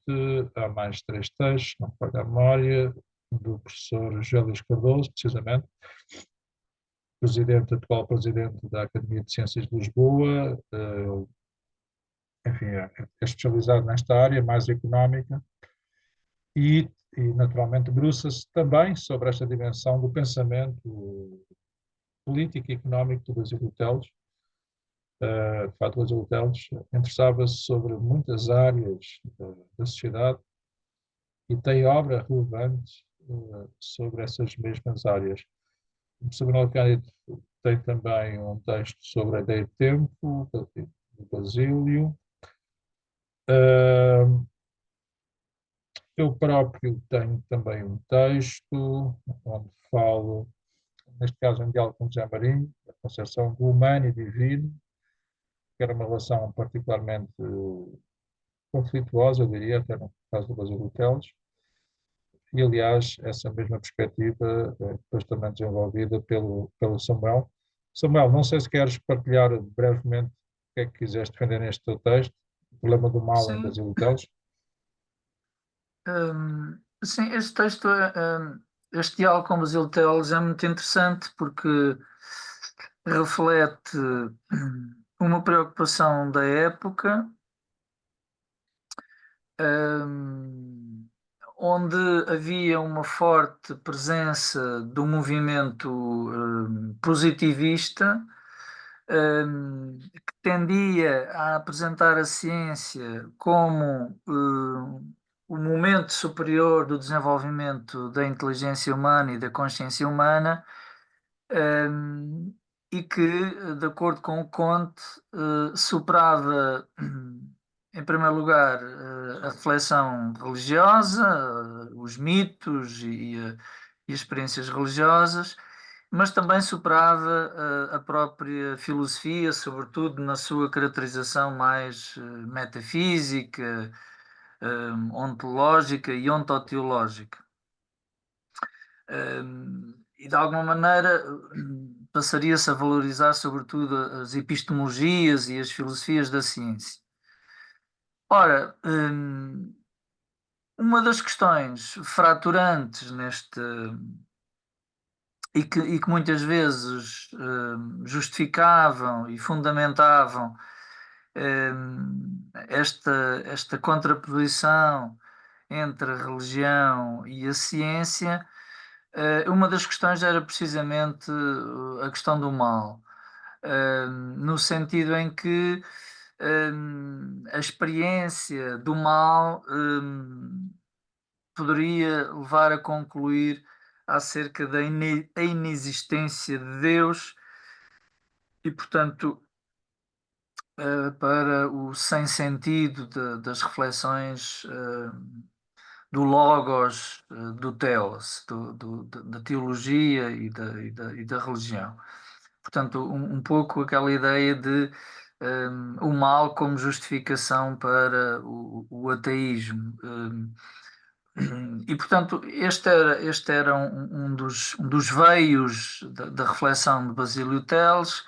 há mais 3 textos, não me falha a memória, do professor José Luís Cardoso, precisamente, atual presidente da Academia de Ciências de Lisboa, enfim, é especializado nesta área mais económica, e naturalmente debruça-se também sobre esta dimensão do pensamento político e económico do Basílio Teles. De facto, o Basílio Teles interessava-se sobre muitas áreas da sociedade e tem obra relevante sobre essas mesmas áreas. O professor Manuel Cândido tem também um texto sobre a ideia de tempo, do Basílio. Eu próprio tenho também um texto onde falo, neste caso em diálogo com José Marinho, da concepção do humano e divino, que era uma relação particularmente conflituosa, eu diria, até no caso do Basílio Teles. E, aliás, essa mesma perspectiva depois também desenvolvida pelo Samuel. Samuel, não sei se queres partilhar brevemente o que é que quiseres defender neste teu texto, o problema do mal em Sim, Basílio Teles. sim, este texto, este diálogo com Basílio Teles é muito interessante porque reflete uma preocupação da época, onde havia uma forte presença do movimento positivista, que tendia a apresentar a ciência como o momento superior do desenvolvimento da inteligência humana e da consciência humana, um, e que, de acordo com o Conte, superava, em primeiro lugar, a reflexão religiosa, os mitos e as experiências religiosas, mas também superava a própria filosofia, sobretudo na sua caracterização mais metafísica, ontológica e ontoteológica. E de alguma maneira passaria-se a valorizar sobretudo as epistemologias e as filosofias da ciência. Ora, uma das questões fraturantes neste e que muitas vezes justificavam e fundamentavam esta contraposição entre a religião e a ciência. Uma das questões era precisamente a questão do mal, no sentido em que a experiência do mal poderia levar a concluir acerca da inexistência de Deus e, portanto, para o sem sentido das reflexões do Logos, do Theos, da teologia e da religião. Portanto, um pouco aquela ideia de o mal como justificação para o ateísmo. E, portanto, este era um dos veios da reflexão de Basílio Teles,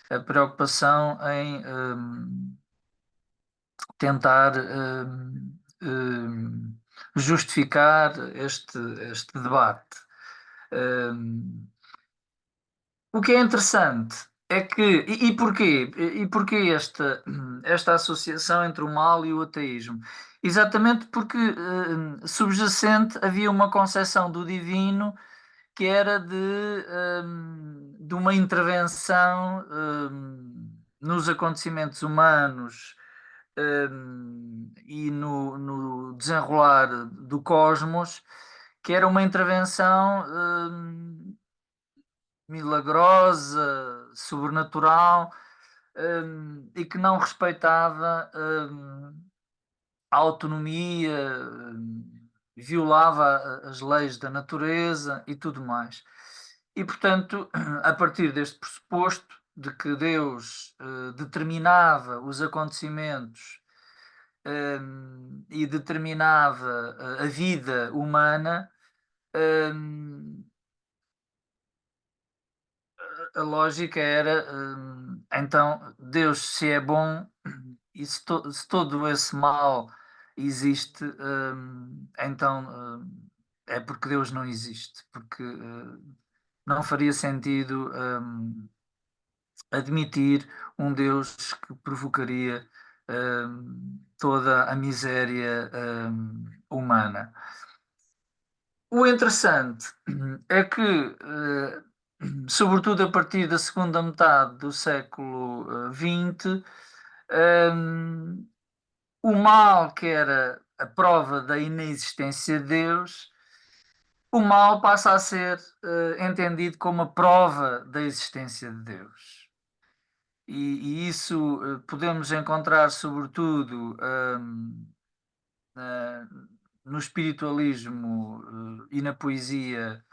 a preocupação em tentar justificar este debate. O que é interessante é que, e porquê? E porquê esta associação entre o mal e o ateísmo? Exatamente porque subjacente havia uma concepção do divino que era de uma intervenção nos acontecimentos humanos e no desenrolar do cosmos, que era uma intervenção milagrosa, sobrenatural, e que não respeitava a autonomia, violava as leis da natureza e tudo mais. E, portanto, a partir deste pressuposto de que Deus determinava os acontecimentos e determinava a vida humana, a lógica era, então, Deus, se é bom e se todo esse mal existe, então é porque Deus não existe, porque não faria sentido admitir um Deus que provocaria toda a miséria humana. O interessante é que, sobretudo a partir da segunda metade do século XX, o mal, que era a prova da inexistência de Deus, o mal passa a ser entendido como a prova da existência de Deus. E isso podemos encontrar, sobretudo, no espiritualismo e na poesia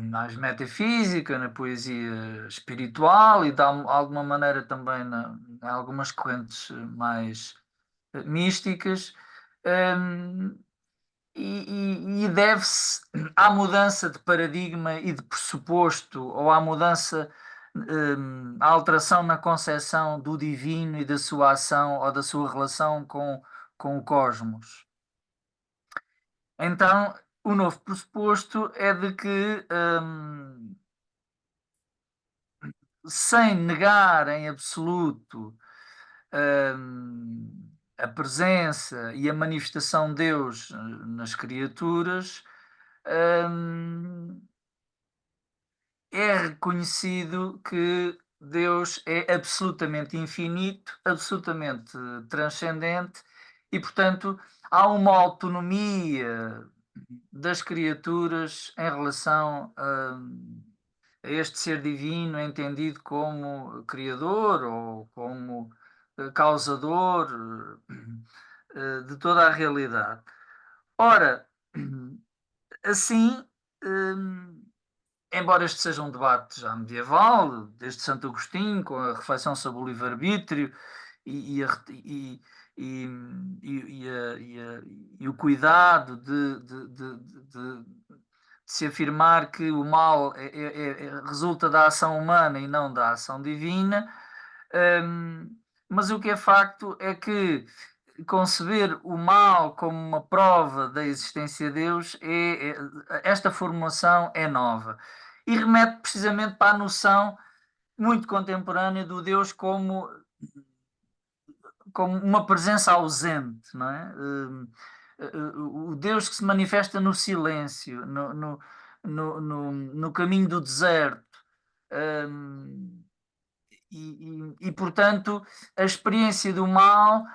mais metafísica, na poesia espiritual e de alguma maneira também em algumas correntes mais místicas. Um, e deve-se à mudança de paradigma e de pressuposto, ou à mudança, à alteração na concepção do divino e da sua ação ou da sua relação com o cosmos. Então, o novo pressuposto é de que, sem negar em absoluto a presença e a manifestação de Deus nas criaturas, é reconhecido que Deus é absolutamente infinito, absolutamente transcendente e, portanto, há uma autonomia das criaturas em relação este ser divino entendido como criador ou como causador de toda a realidade. Ora, assim, hum, embora este seja um debate já medieval, desde Santo Agostinho, com a reflexão sobre o livre-arbítrio e, e, a re- e- e o cuidado de se afirmar que o mal resulta da ação humana e não da ação divina, hum, mas o que é facto é que conceber o mal como uma prova da existência de Deus, esta formulação é nova e remete precisamente para a noção muito contemporânea do Deus como uma presença ausente, não é? O Deus que se manifesta no silêncio, no caminho do deserto. hum, portanto, a experiência do mal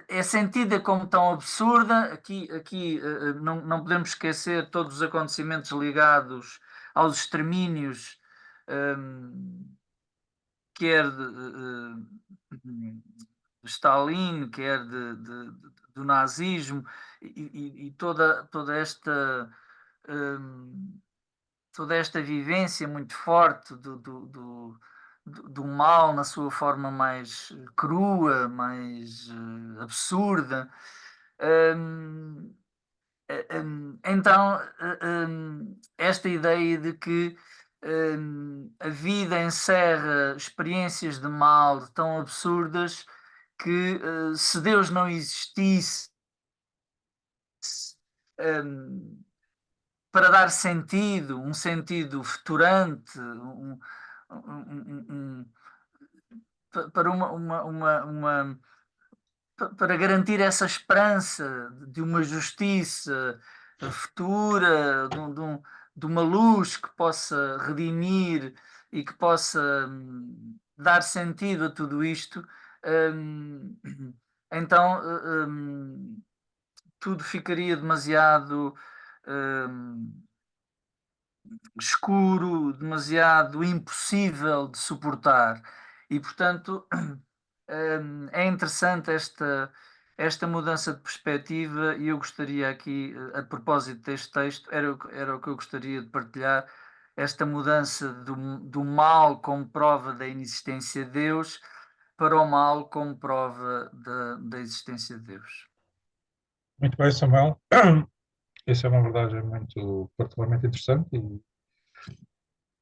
é sentida como tão absurda. Aqui não podemos esquecer todos os acontecimentos ligados aos extermínios, hum, quer de Stalin, quer do nazismo, e hum, toda esta vivência muito forte do mal na sua forma mais crua, mais absurda. Hum, então, esta ideia de que a vida encerra experiências de mal tão absurdas que se Deus não existisse, hum, para dar sentido, um sentido futurante, um- para para garantir essa esperança de uma justiça futura, de uma luz que possa redimir e que possa dar sentido a tudo isto. hum, então tudo ficaria demasiado hum, escuro, demasiado impossível de suportar. E, portanto, é interessante esta mudança de perspectiva e eu gostaria aqui, a propósito deste texto, era o que eu gostaria de partilhar, esta mudança do mal como prova da inexistência de Deus para o mal como prova da existência de Deus. Muito bem, Samuel. Essa é uma verdade muito particularmente interessante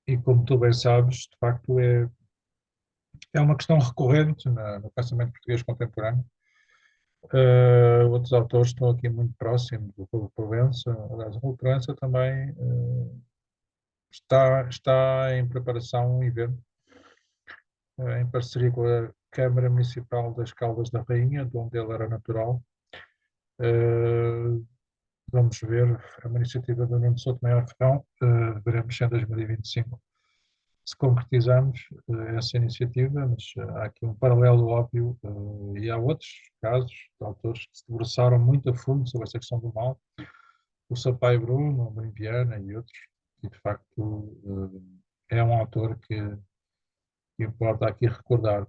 e como tu bem sabes, de facto é uma questão recorrente no pensamento português contemporâneo. Outros autores estão aqui muito próximos, o Paulo Provença. Aliás, o Paulo Provença também está em preparação um evento em parceria com a Câmara Municipal das Caldas da Rainha, de onde ele era natural. Vamos ver, é uma iniciativa do Nuno Souto Maior Ferrão, veremos se em 2025 se concretizamos essa iniciativa, mas há aqui um paralelo óbvio e há outros casos de autores que se debruçaram muito a fundo sobre essa questão do mal, o Sampaio Bruno, o Marinho Viana e outros, e de facto é um autor que importa aqui recordar,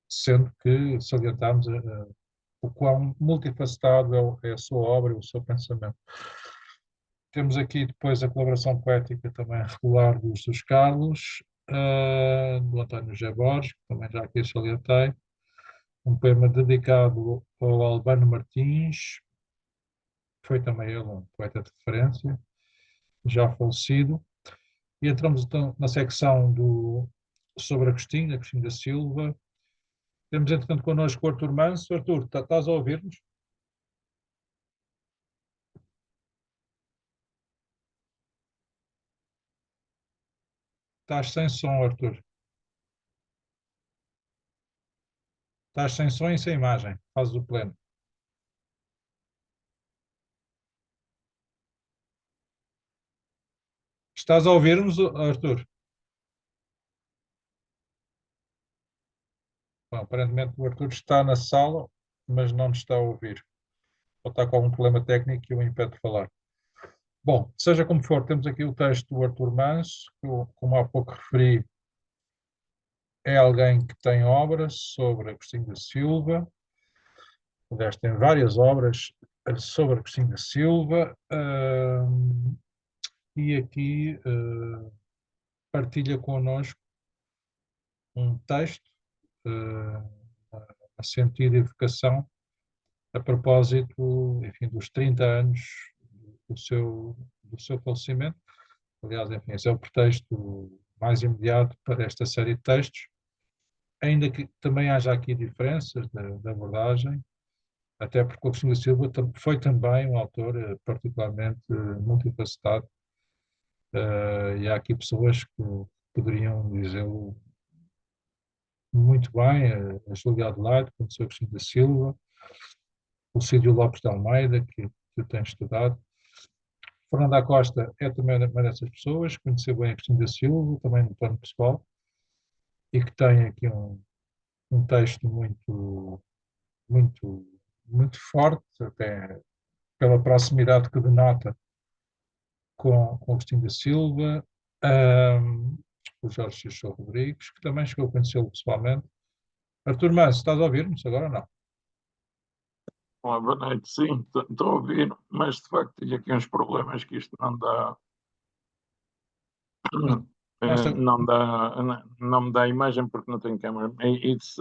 sendo que salientamos o quão multifacetado é a sua obra e o seu pensamento. Temos aqui depois a colaboração poética também regular do Jesus Carlos, do António José Borges, que também já aqui salientei, um poema dedicado ao Albano Martins, que foi também ele um poeta de referência, já falecido. E entramos então na secção sobre Agostinho da Silva. Temos, entretanto, connosco o Artur Manso. Artur, estás a ouvir-nos? Estás sem som, Artur. Estás sem som e sem imagem. Fazes o pleno. Estás a ouvir-nos, Artur? Bom, aparentemente o Artur está na sala, mas não nos está a ouvir. Ou está com algum problema técnico que o impede de falar. Bom, seja como for, temos aqui o texto do Arthur Manso, que, como há pouco referi, é alguém que tem obras sobre Agostinho da Silva. Aliás, tem várias obras sobre Agostinho da Silva, e aqui partilha connosco um texto a sentido de evocação a propósito, enfim, dos 30 anos do seu falecimento. Aliás, enfim, esse é o pretexto mais imediato para esta série de textos, ainda que também haja aqui diferenças da abordagem, até porque o Agostinho da Silva foi também um autor particularmente multifacetado, e há aqui pessoas que poderiam dizê-lo muito bem, a Júlia Adelaide, como o Sr. Agostinho da Silva, o Cídio Lopes de Almeida, que tem estudado. Fernando da Costa é também uma dessas pessoas, conheceu bem Agostinho da Silva, também no plano pessoal, e que tem aqui um texto muito, muito forte, até pela proximidade que denota com Agostinho da Silva, o Jorge Xixô Rodrigues, que também chegou a conhecê-lo pessoalmente. Artur Manso, estás a ouvir-nos agora ou não? Olá, boa noite. Sim, estou a ouvir, mas de facto tenho aqui uns problemas que isto não dá, Nesta, não me dá imagem porque não tenho câmera. mas,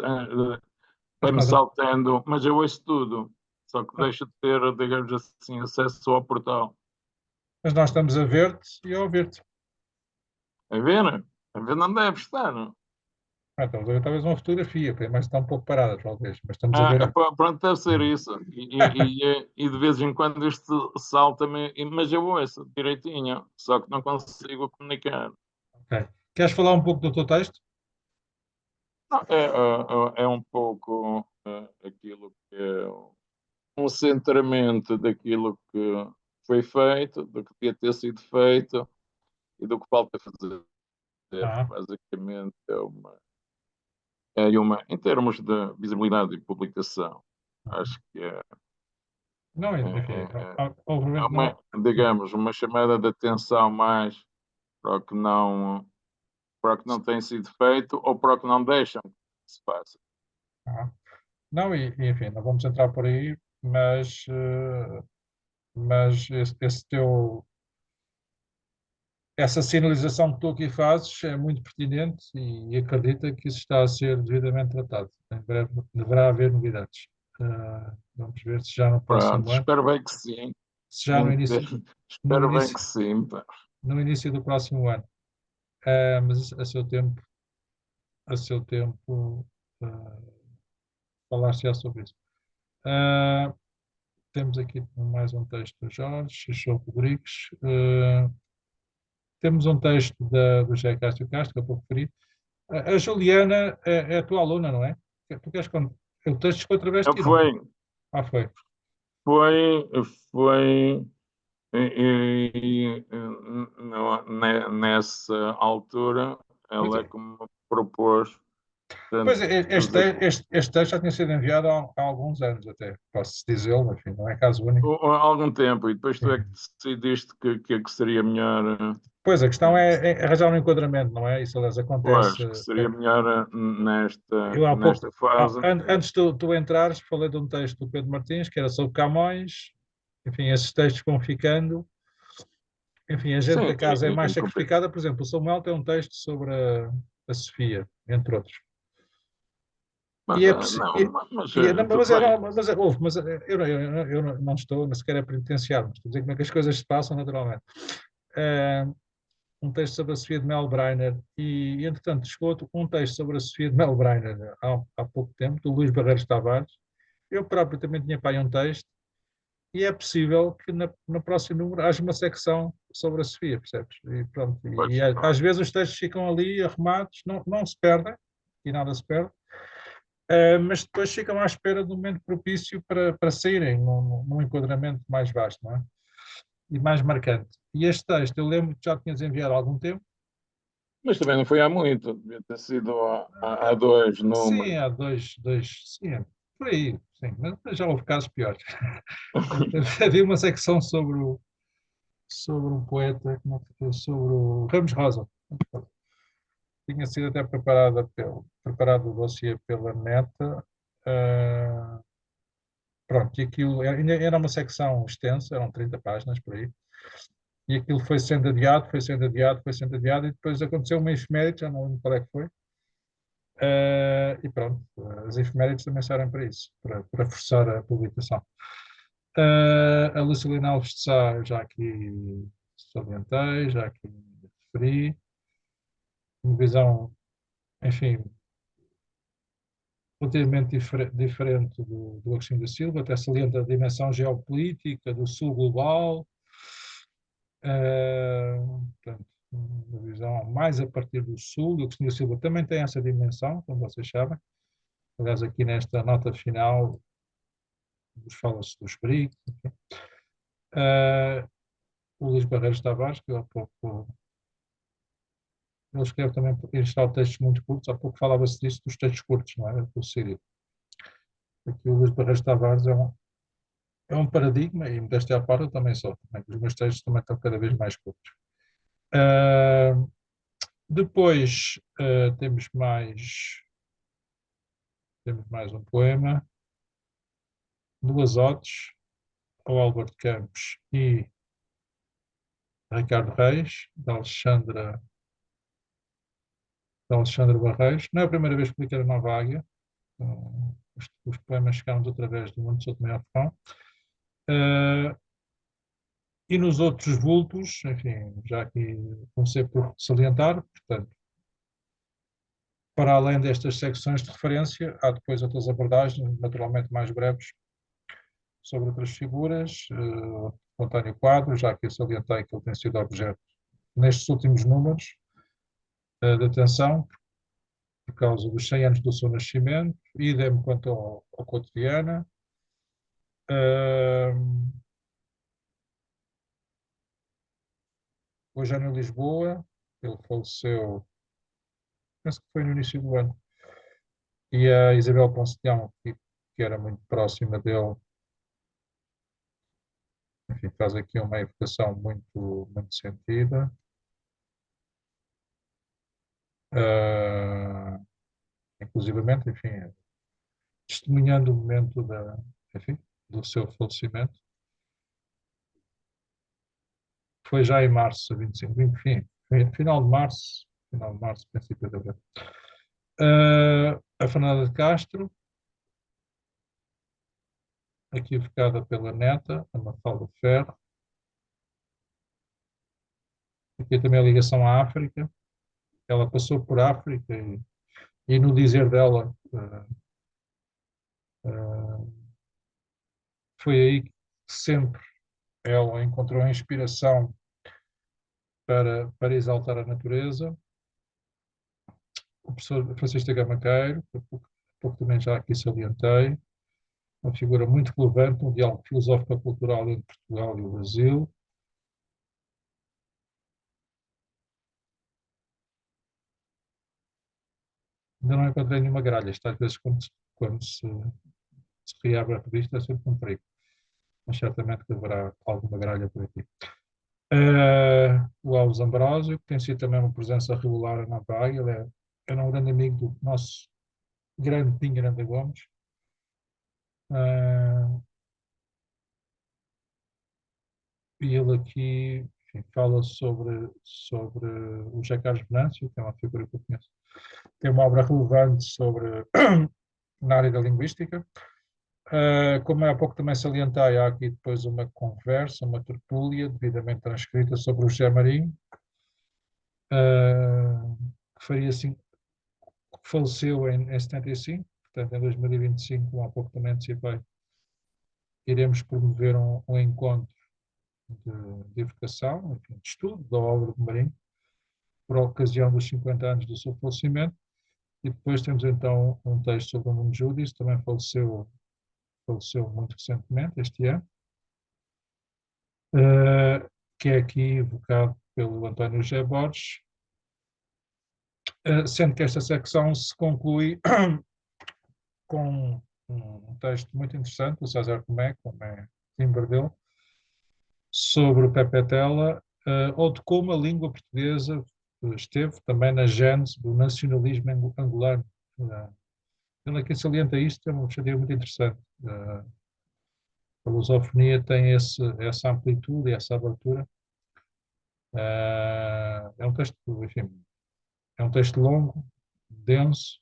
Vai-me nós, saltando, mas eu ouço tudo, só que deixo de ter, digamos assim, acesso ao portal. mas nós estamos a ver-te e a ouvir-te. A ver? A ver não deve estar. Estamos a ver talvez uma fotografia, mas está um pouco parada, talvez, mas estamos a ver. Pronto, deve ser isso. E de vez em quando isto salta-me, mas eu ouço direitinho, só que não consigo comunicar. Ok. Queres falar um pouco do teu texto? Não, é um pouco aquilo que é um centramento daquilo que foi feito, do que devia ter sido feito e do que falta fazer. Ah, Basicamente, em termos de visibilidade e publicação, acho que não, é, enfim, é- é obviamente uma, não. digamos, uma chamada de atenção mais para para o que não tem sido feito ou para o que não deixam que se faça. Ah, não, enfim, não vamos entrar por aí, mas essa sinalização que tu aqui fazes é muito pertinente e acredita que isso está a ser devidamente tratado. Em breve deverá haver novidades. Vamos ver se já no Pronto, próximo ano, espero bem que sim. se já no Espero bem início, que sim. Pá. no início do próximo ano. Mas a seu tempo, falar-se-á sobre isso. Ah, temos aqui mais um texto do Jorge Xixô Rodrigues. Temos um texto do José Castro Castro, que eu vou referir. A Juliana é a tua aluna, não é? Tu queres contar? O texto ficou através de ti, não foi? Foi, Ah, foi. foi, foi nessa altura Pois ela é. é que me propôs, Pois portanto, é, este texto já tinha sido enviado há alguns anos até, posso dizê-lo, enfim, não é caso único. há algum tempo, e depois tu é que decidiste que seria melhor, Pois, a questão é arranjar um enquadramento, não é? Isso, aliás, acontece. pois, que seria melhor Eu há nesta pouco, fase. antes de tu entrares, falei de um texto do Pedro Martins, que era sobre Camões. Enfim, esses textos vão ficando. Enfim, a gente Sim, da casa é mais compreendo. sacrificada. Por exemplo, o Samuel tem um texto sobre a Sofia, entre outros. Mas E é possível. mas Não, tudo mas, bem. eu não estou nem sequer a penitenciar, mas estou a dizer como é que as coisas se passam naturalmente. Eh, um texto sobre a Sofia de Melbreiner entretanto, chegou um texto sobre a Sofia de Melbreiner há pouco tempo, do Luís Barreiros Tavares. Eu próprio também tinha para aí um texto, e é possível que no próximo número haja uma secção sobre a Sofia, percebes? E pronto, Pois, às vezes os textos ficam ali arrumados, não se perdem, e nada se perde, mas depois ficam à espera do momento propício para saírem num enquadramento mais vasto, não é? E mais marcante. E este texto, eu lembro que já tinhas enviado há algum tempo. mas também não foi há muito, devia ter sido há dois Sim, números. há sim, por aí, sim, mas já houve casos piores. Havia uma secção sobre um poeta, como é que foi? Sobre o Ramos Rosa. Tinha sido até preparado o dossiê pela neta. Pronto, e aquilo era uma secção extensa, eram 30 páginas por aí. E aquilo foi sendo adiado, foi sendo adiado, foi sendo adiado, e depois aconteceu uma efeméride, já não lembro qual é que foi. E pronto, as efemérides também servem para isso, para forçar a publicação. A Lucilina Alves de Sá, já aqui salientei, já aqui referi. Uma visão, enfim, relativamente diferente do Agostinho da Silva, até salienta a dimensão geopolítica do sul global. Portanto, uma visão mais a partir do sul. O Agostinho da Silva também tem essa dimensão, como vocês sabem. Aliás, aqui nesta nota final, fala-se dos BRICS. O Luís Barreiros Tavares, que há pouco ele escreve também em geral textos muito curtos, há pouco falava-se disso dos textos curtos, não é? Do Sírio. Aqui o Luís Barreiros Tavares é um paradigma, e modéstia à parte eu também sou. Também, os meus textos também estão cada vez mais curtos. Depois temos mais um poema, duas odes, ao Álvaro de Campos e Ricardo Reis, da Alexandra Barreiros. Não é a primeira vez que publiquei a Nova Águia. Os poemas chegaram através do Mundo Souto Maior Fão. E nos outros vultos, enfim, já aqui comecei por salientar, portanto, para além destas secções de referência, há depois outras abordagens, naturalmente mais breves, sobre outras figuras. António Quadro, já que eu salientei que ele tem sido objeto nestes últimos números de atenção, por causa dos 100 anos do seu nascimento, idem quanto ao Couto Viana. O Eugênio Lisboa, ele faleceu, penso que foi no início do ano, e a Isabel Ponceão, que era muito próxima dele, enfim, faz aqui uma evocação muito, muito sentida. Inclusivamente, enfim, testemunhando o momento enfim, do seu falecimento. Foi já em março, 25, enfim, final de março, princípio de abril. A Fernanda de Castro, aqui evocada pela neta, a Mafalda Ferro. Aqui também a ligação à África. Ela passou por África e no dizer dela, foi aí que sempre ela encontrou a inspiração para exaltar a natureza. O professor Francisco Gama Queiro, pouco também já aqui salientei, uma figura muito relevante no diálogo filosófico-cultural entre Portugal e o Brasil. Ainda não encontrei nenhuma gralha. Isto às vezes quando se reabre a revista é sempre um perigo. Mas certamente que haverá alguma gralha por aqui. O Alves Ambrósio, que tem sido também uma presença regular na Bahia. Ele era um grande amigo do nosso grande Pinho Grande Gomes. E ele aqui, enfim, fala sobre o José Carlos Venâncio, que é uma figura que eu conheço. Tem uma obra relevante na área da linguística. Como há pouco também salientei, há aqui depois uma conversa, uma tertúlia, devidamente transcrita, sobre o José Marinho, que faleceu em 75, portanto em 2025, como há pouco também antecipei, iremos promover um encontro de evocação, enfim, de estudo da obra de Marinho, por ocasião dos 50 anos do seu falecimento. E depois temos então um texto sobre o Nuno Júdice, também faleceu muito recentemente, este ano, que é aqui evocado pelo António José Borges, sendo que esta secção se conclui com um texto muito interessante do César Tomé, como é timbre dele, sobre o Pepe Tela, ou de como a língua portuguesa esteve também na gênese do nacionalismo angolano. Ele aqui salienta isto, é uma perspectiva muito interessante. A lusofonia tem essa amplitude e essa abertura. É um texto, enfim, é um texto longo, denso,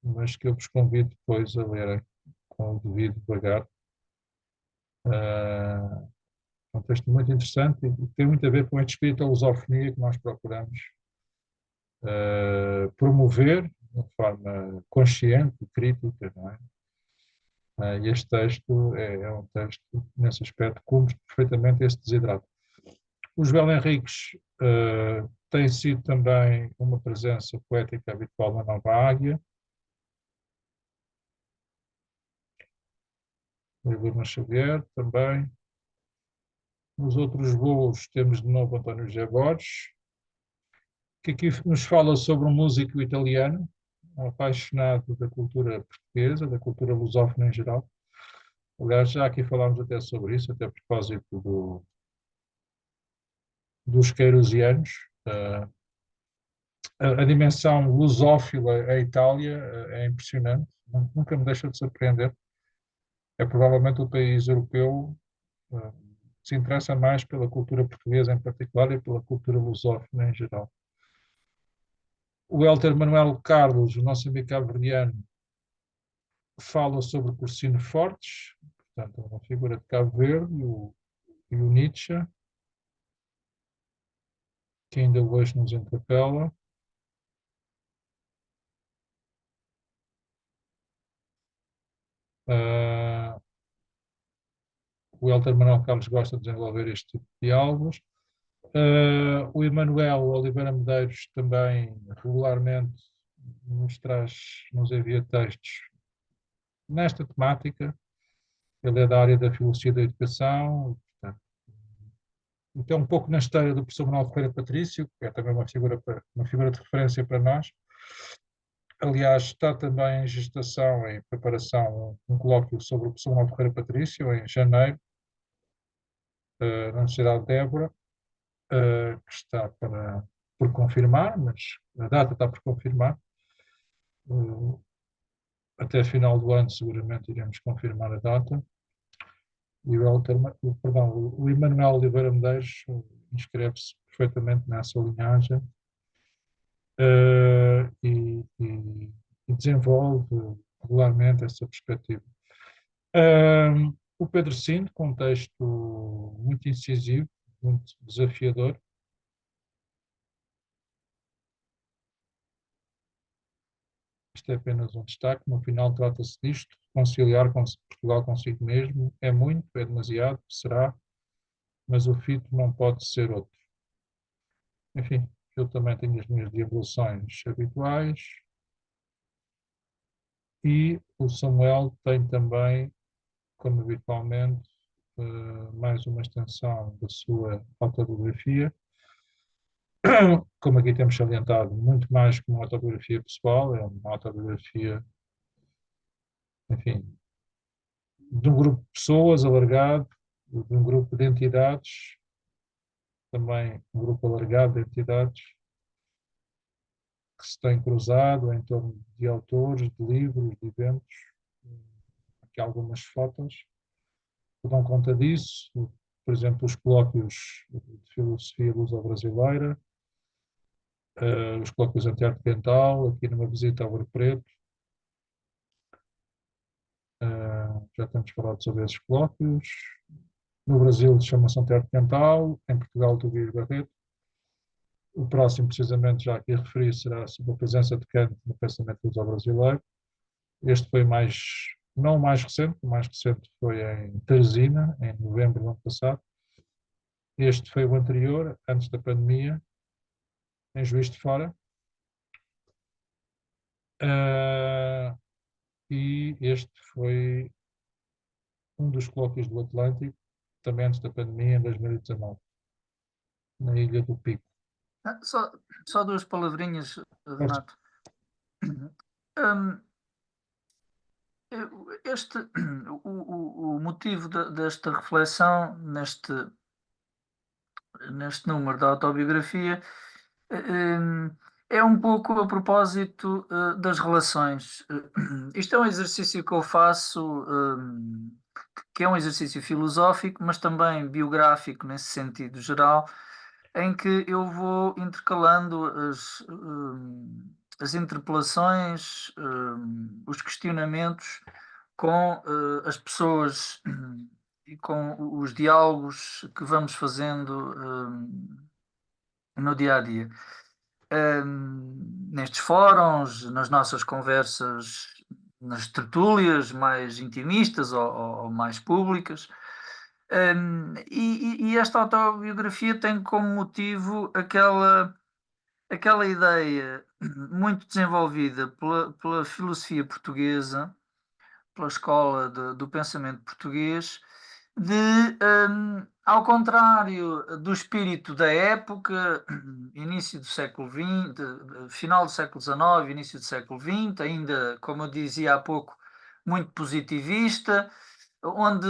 mas que eu vos convido depois a lerem com o devido devagar. É um texto muito interessante e que tem muito a ver com este espírito da lusofonia que nós procuramos promover de forma consciente e crítica, não é? E este texto é um texto, nesse aspecto, cumpre perfeitamente este desidrato. O Joel Henriques tem sido também uma presença poética habitual na Nova Águia. O Vilma Xavier também. Nos outros voos temos de novo António José Borges, que aqui nos fala sobre um músico italiano, um apaixonado da cultura portuguesa, da cultura lusófona em geral. Aliás, já aqui falámos até sobre isso, até a propósito dos queirosianos. A dimensão lusófila à Itália é impressionante, nunca me deixa de surpreender. É provavelmente o país europeu que se interessa mais pela cultura portuguesa em particular e pela cultura lusófona em geral. O Hélder Manuel Carlos, o nosso amigo cabo-verdiano, fala sobre o Cursino Fortes, portanto, uma figura de Cabo Verde, e o Nietzsche, que ainda hoje nos interpela. O Hélder Manuel Carlos gosta de desenvolver este tipo de diálogos. O Emanuel Oliveira Medeiros também regularmente nos envia textos nesta temática. Ele é da área da filosofia da educação, portanto, então um pouco na esteira do professor Manuel Ferreira Patrício, que é também uma figura de referência para nós. Aliás, está também em gestação, em preparação, um colóquio sobre o professor Manuel Ferreira Patrício, em janeiro, na Universidade de Évora, que está por confirmar, mas a data está por confirmar. Até final do ano, seguramente, iremos confirmar a data. E o Emanuel Oliveira Medeiros inscreve-se perfeitamente nessa linhagem e desenvolve regularmente essa perspectiva. O Pedro Cinto, com um texto muito incisivo, muito desafiador. Isto é apenas um destaque, no final trata-se disto, conciliar com Portugal consigo mesmo, é muito, é demasiado, será, mas o fito não pode ser outro. Enfim, eu também tenho as minhas devoluções habituais e o Samuel tem também, como habitualmente, mais uma extensão da sua autobiografia, como aqui temos salientado, muito mais que uma autobiografia pessoal, é uma autobiografia, enfim, de um grupo de pessoas alargado, de um grupo de entidades, também um grupo alargado de entidades que se têm cruzado em torno de autores, de livros, de eventos. Aqui algumas fotos que dão conta disso, por exemplo, os colóquios de filosofia luso-brasileira, os colóquios anti-arte dental, aqui numa visita ao Ouro Preto. Já temos falado sobre esses colóquios. No Brasil chama-se anti-arte dental, em Portugal do Guilherme Barreto. O próximo, precisamente, já aqui referi, será sobre a presença de Kant no pensamento luso-brasileiro. Este foi não o mais recente foi em Teresina, em novembro do ano passado. Este foi o anterior, antes da pandemia, em Juiz de Fora. E este foi um dos colóquios do Atlântico, também antes da pandemia, em 2019, na Ilha do Pico. Só duas palavrinhas, Renato. O motivo desta reflexão, neste número da autobiografia, é um pouco a propósito das relações. Isto é um exercício que eu faço, que é um exercício filosófico, mas também biográfico nesse sentido geral, em que eu vou intercalando as interpelações, os questionamentos com as pessoas e com os diálogos que vamos fazendo no dia a dia. Nestes fóruns, nas nossas conversas, nas tertúlias mais intimistas ou mais públicas. E esta autobiografia tem como motivo aquela ideia muito desenvolvida pela filosofia portuguesa, pela escola do pensamento português, ao contrário do espírito da época, início do século XX, final do século XIX, início do século XX, ainda, como eu dizia há pouco, muito positivista, onde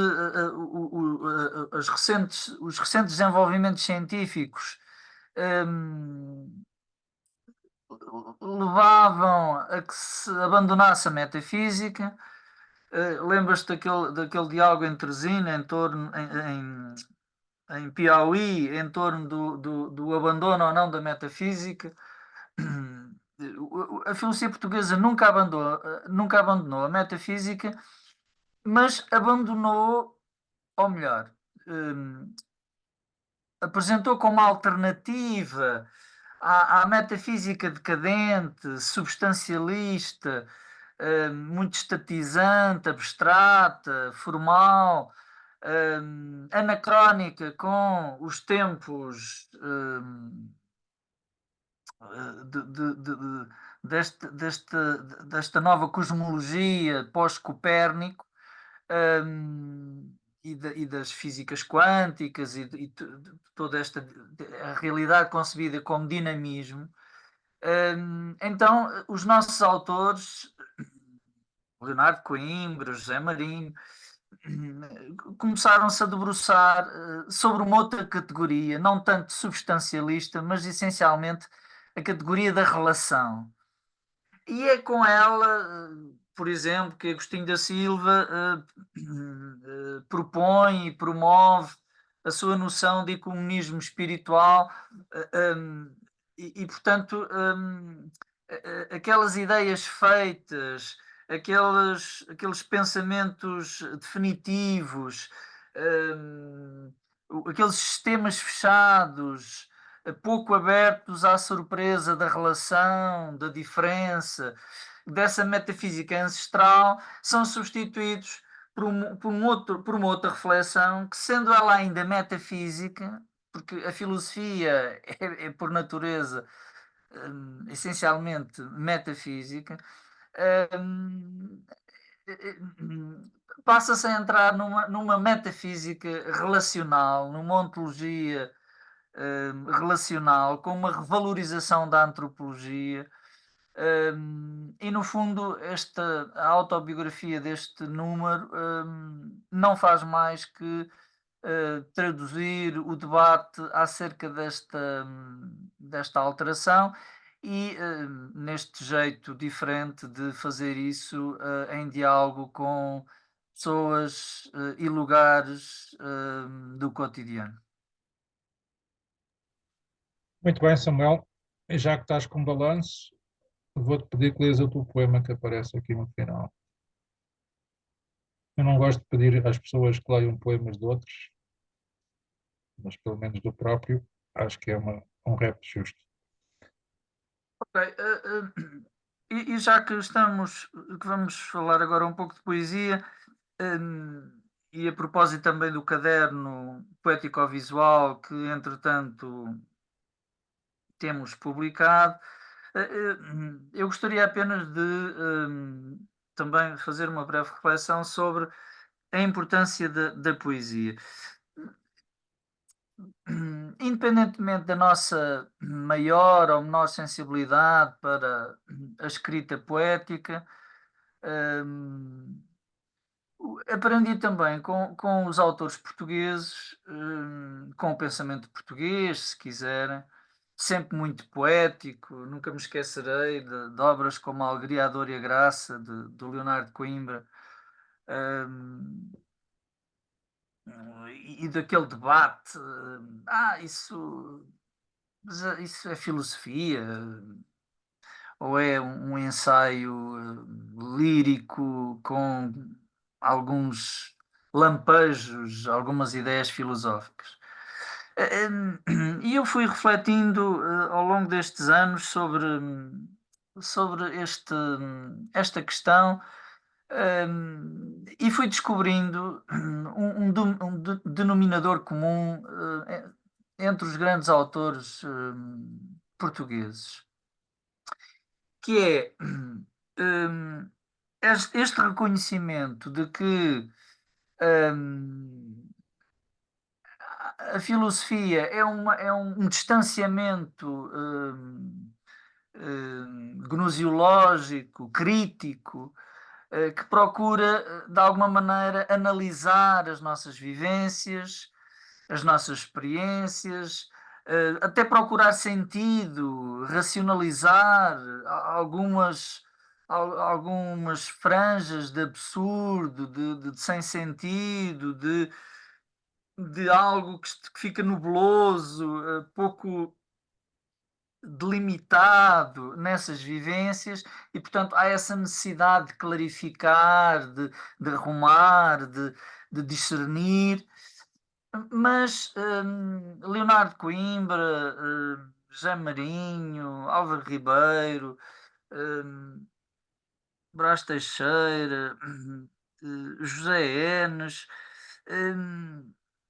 os recentes desenvolvimentos científicos levavam a que se abandonasse a metafísica. Lembras-te daquele diálogo entre Zina em Piauí, em torno do abandono ou não da metafísica? A filosofia portuguesa nunca abandonou a metafísica, mas abandonou, ou melhor, apresentou como alternativa à metafísica decadente, substancialista, muito estatizante, abstrata, formal, anacrónica com os tempos desta nova cosmologia pós-Copérnico, e das físicas quânticas e toda esta a realidade concebida como dinamismo. Então, os nossos autores, Leonardo Coimbra, José Marinho, começaram-se a debruçar sobre uma outra categoria, não tanto substancialista, mas essencialmente a categoria da relação. E é com ela, por exemplo, que Agostinho da Silva propõe e promove a sua noção de ecumenismo espiritual portanto, aquelas ideias feitas, aqueles pensamentos definitivos, aqueles sistemas fechados, pouco abertos à surpresa da relação, da diferença, dessa metafísica ancestral, são substituídos por uma outra reflexão que, sendo ela ainda metafísica, porque a filosofia é por natureza essencialmente metafísica, passa-se a entrar numa metafísica relacional, numa ontologia relacional, com uma revalorização da antropologia. E no fundo, a autobiografia deste número não faz mais que traduzir o debate acerca desta alteração e neste jeito diferente de fazer isso em diálogo com pessoas e lugares do cotidiano. Muito bem, Samuel. E já que estás com balanço, vou-te pedir que lês o teu poema que aparece aqui no final. Eu não gosto de pedir às pessoas que leiam poemas de outros, mas pelo menos do próprio, acho que é um rap justo. Ok, e já que vamos falar agora um pouco de poesia, e a propósito também do caderno poético-visual que entretanto temos publicado, eu gostaria apenas de também fazer uma breve reflexão sobre a importância da poesia. Independentemente da nossa maior ou menor sensibilidade para a escrita poética, aprendi também com os autores portugueses, com o pensamento português, se quiserem, sempre muito poético. Nunca me esquecerei de obras como A Alegria, a Dor e a Graça, do Leonardo Coimbra, hum, e daquele debate. Isso é filosofia, ou é um ensaio lírico com alguns lampejos, algumas ideias filosóficas. E eu fui refletindo ao longo destes anos sobre esta questão, e fui descobrindo um denominador comum entre os grandes autores portugueses, que é hum, este reconhecimento de que hum, a filosofia é um distanciamento gnosiológico, crítico, que procura, de alguma maneira, analisar as nossas vivências, as nossas experiências, até procurar sentido, racionalizar algumas franjas de absurdo, de sem sentido, de algo que fica nubloso, pouco delimitado nessas vivências, e portanto há essa necessidade de clarificar, de arrumar, de discernir. Mas Leonardo Coimbra, José Marinho, Álvaro Ribeiro, hum, Brás Teixeira, José Enes,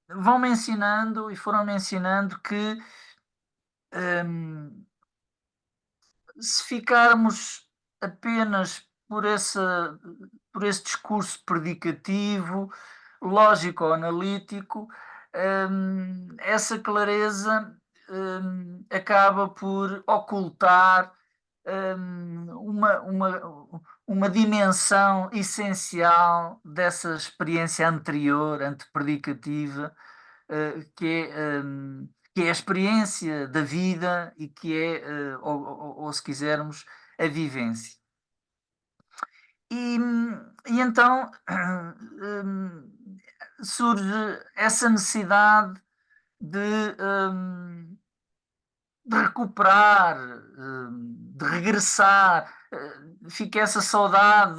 vão-me ensinando e foram-me ensinando que hum, se ficarmos apenas por esse discurso predicativo, lógico-analítico, essa clareza acaba por ocultar uma dimensão essencial dessa experiência anterior, antepredicativa, que é a experiência da vida e que é, ou se quisermos, a vivência. E então surge essa necessidade de, de recuperar, de regressar, fica essa saudade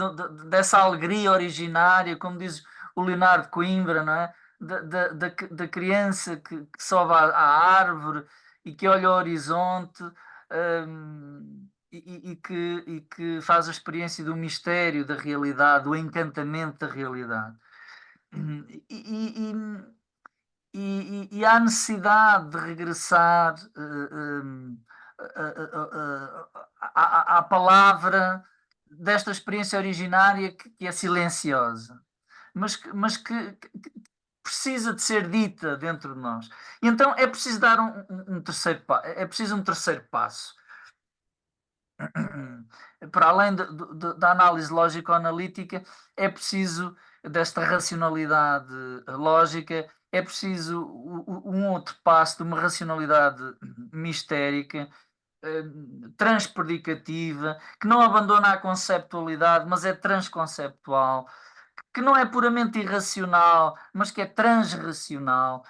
dessa alegria originária, como diz o Leonardo Coimbra, não é? Da criança que sobe à árvore e que olha o horizonte, e que faz a experiência do mistério da realidade, do encantamento da realidade. E, e há necessidade de regressar à palavra desta experiência originária que é silenciosa, mas que precisa de ser dita dentro de nós. E então é preciso dar um terceiro é preciso um terceiro passo. Para além da análise lógico-analítica, é preciso desta racionalidade lógica, é preciso um outro passo de uma racionalidade mistérica, transpredicativa, que não abandona a conceptualidade, mas é transconceptual, que não é puramente irracional, mas que é transracional.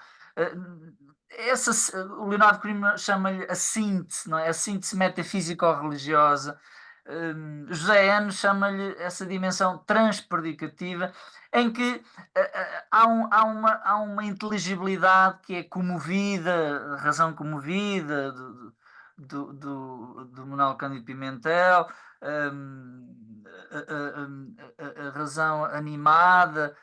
O Leonardo Coimbra chama-lhe a síntese, não é? A síntese metafísico-religiosa. José Enes chama-lhe essa dimensão transpredicativa, em que há uma inteligibilidade que é comovida, razão comovida, do Manuel Cândido Pimentel, a razão animada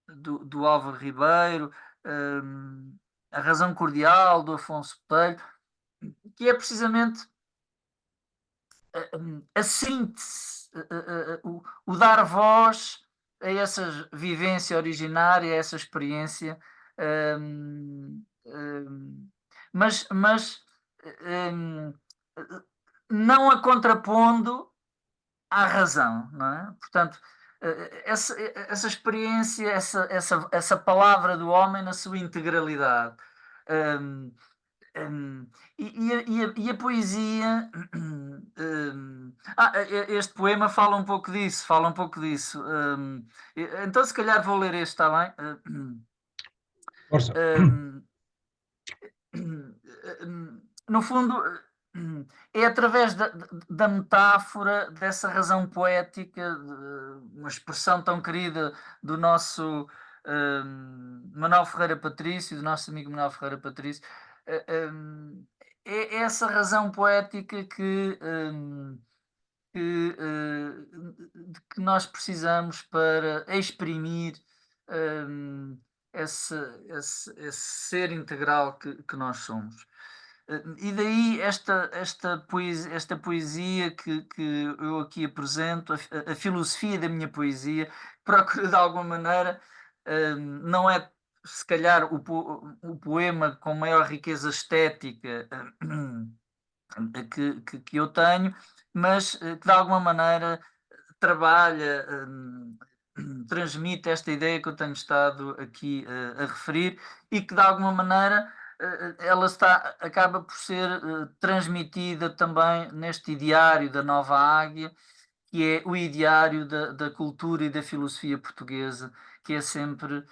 do Álvaro Ribeiro, a razão cordial do Afonso Botelho, que é precisamente a síntese, o dar voz a essa vivência originária, a essa experiência, mas não a contrapondo à razão, não é? Portanto, essa experiência, essa palavra do homem na sua integralidade. Hum, hum, e a poesia. Este poema fala um pouco disso, fala um pouco disso. Então, se calhar vou ler este, está bem? Força. Hum, no fundo, é através da metáfora, dessa razão poética, uma expressão tão querida do nosso Manuel Ferreira Patrício, do nosso amigo Manuel Ferreira Patrício, é essa razão poética que nós precisamos para exprimir esse, esse ser integral que nós somos. E daí esta poesia que eu aqui apresento, a filosofia da minha poesia, procura de alguma maneira, não é se calhar o poema com maior riqueza estética que eu tenho, mas que de alguma maneira trabalha, transmite esta ideia que eu tenho estado aqui a referir e que de alguma maneira ela acaba por ser transmitida também neste ideário da Nova Águia, que é o ideário da cultura e da filosofia portuguesa, que é sempre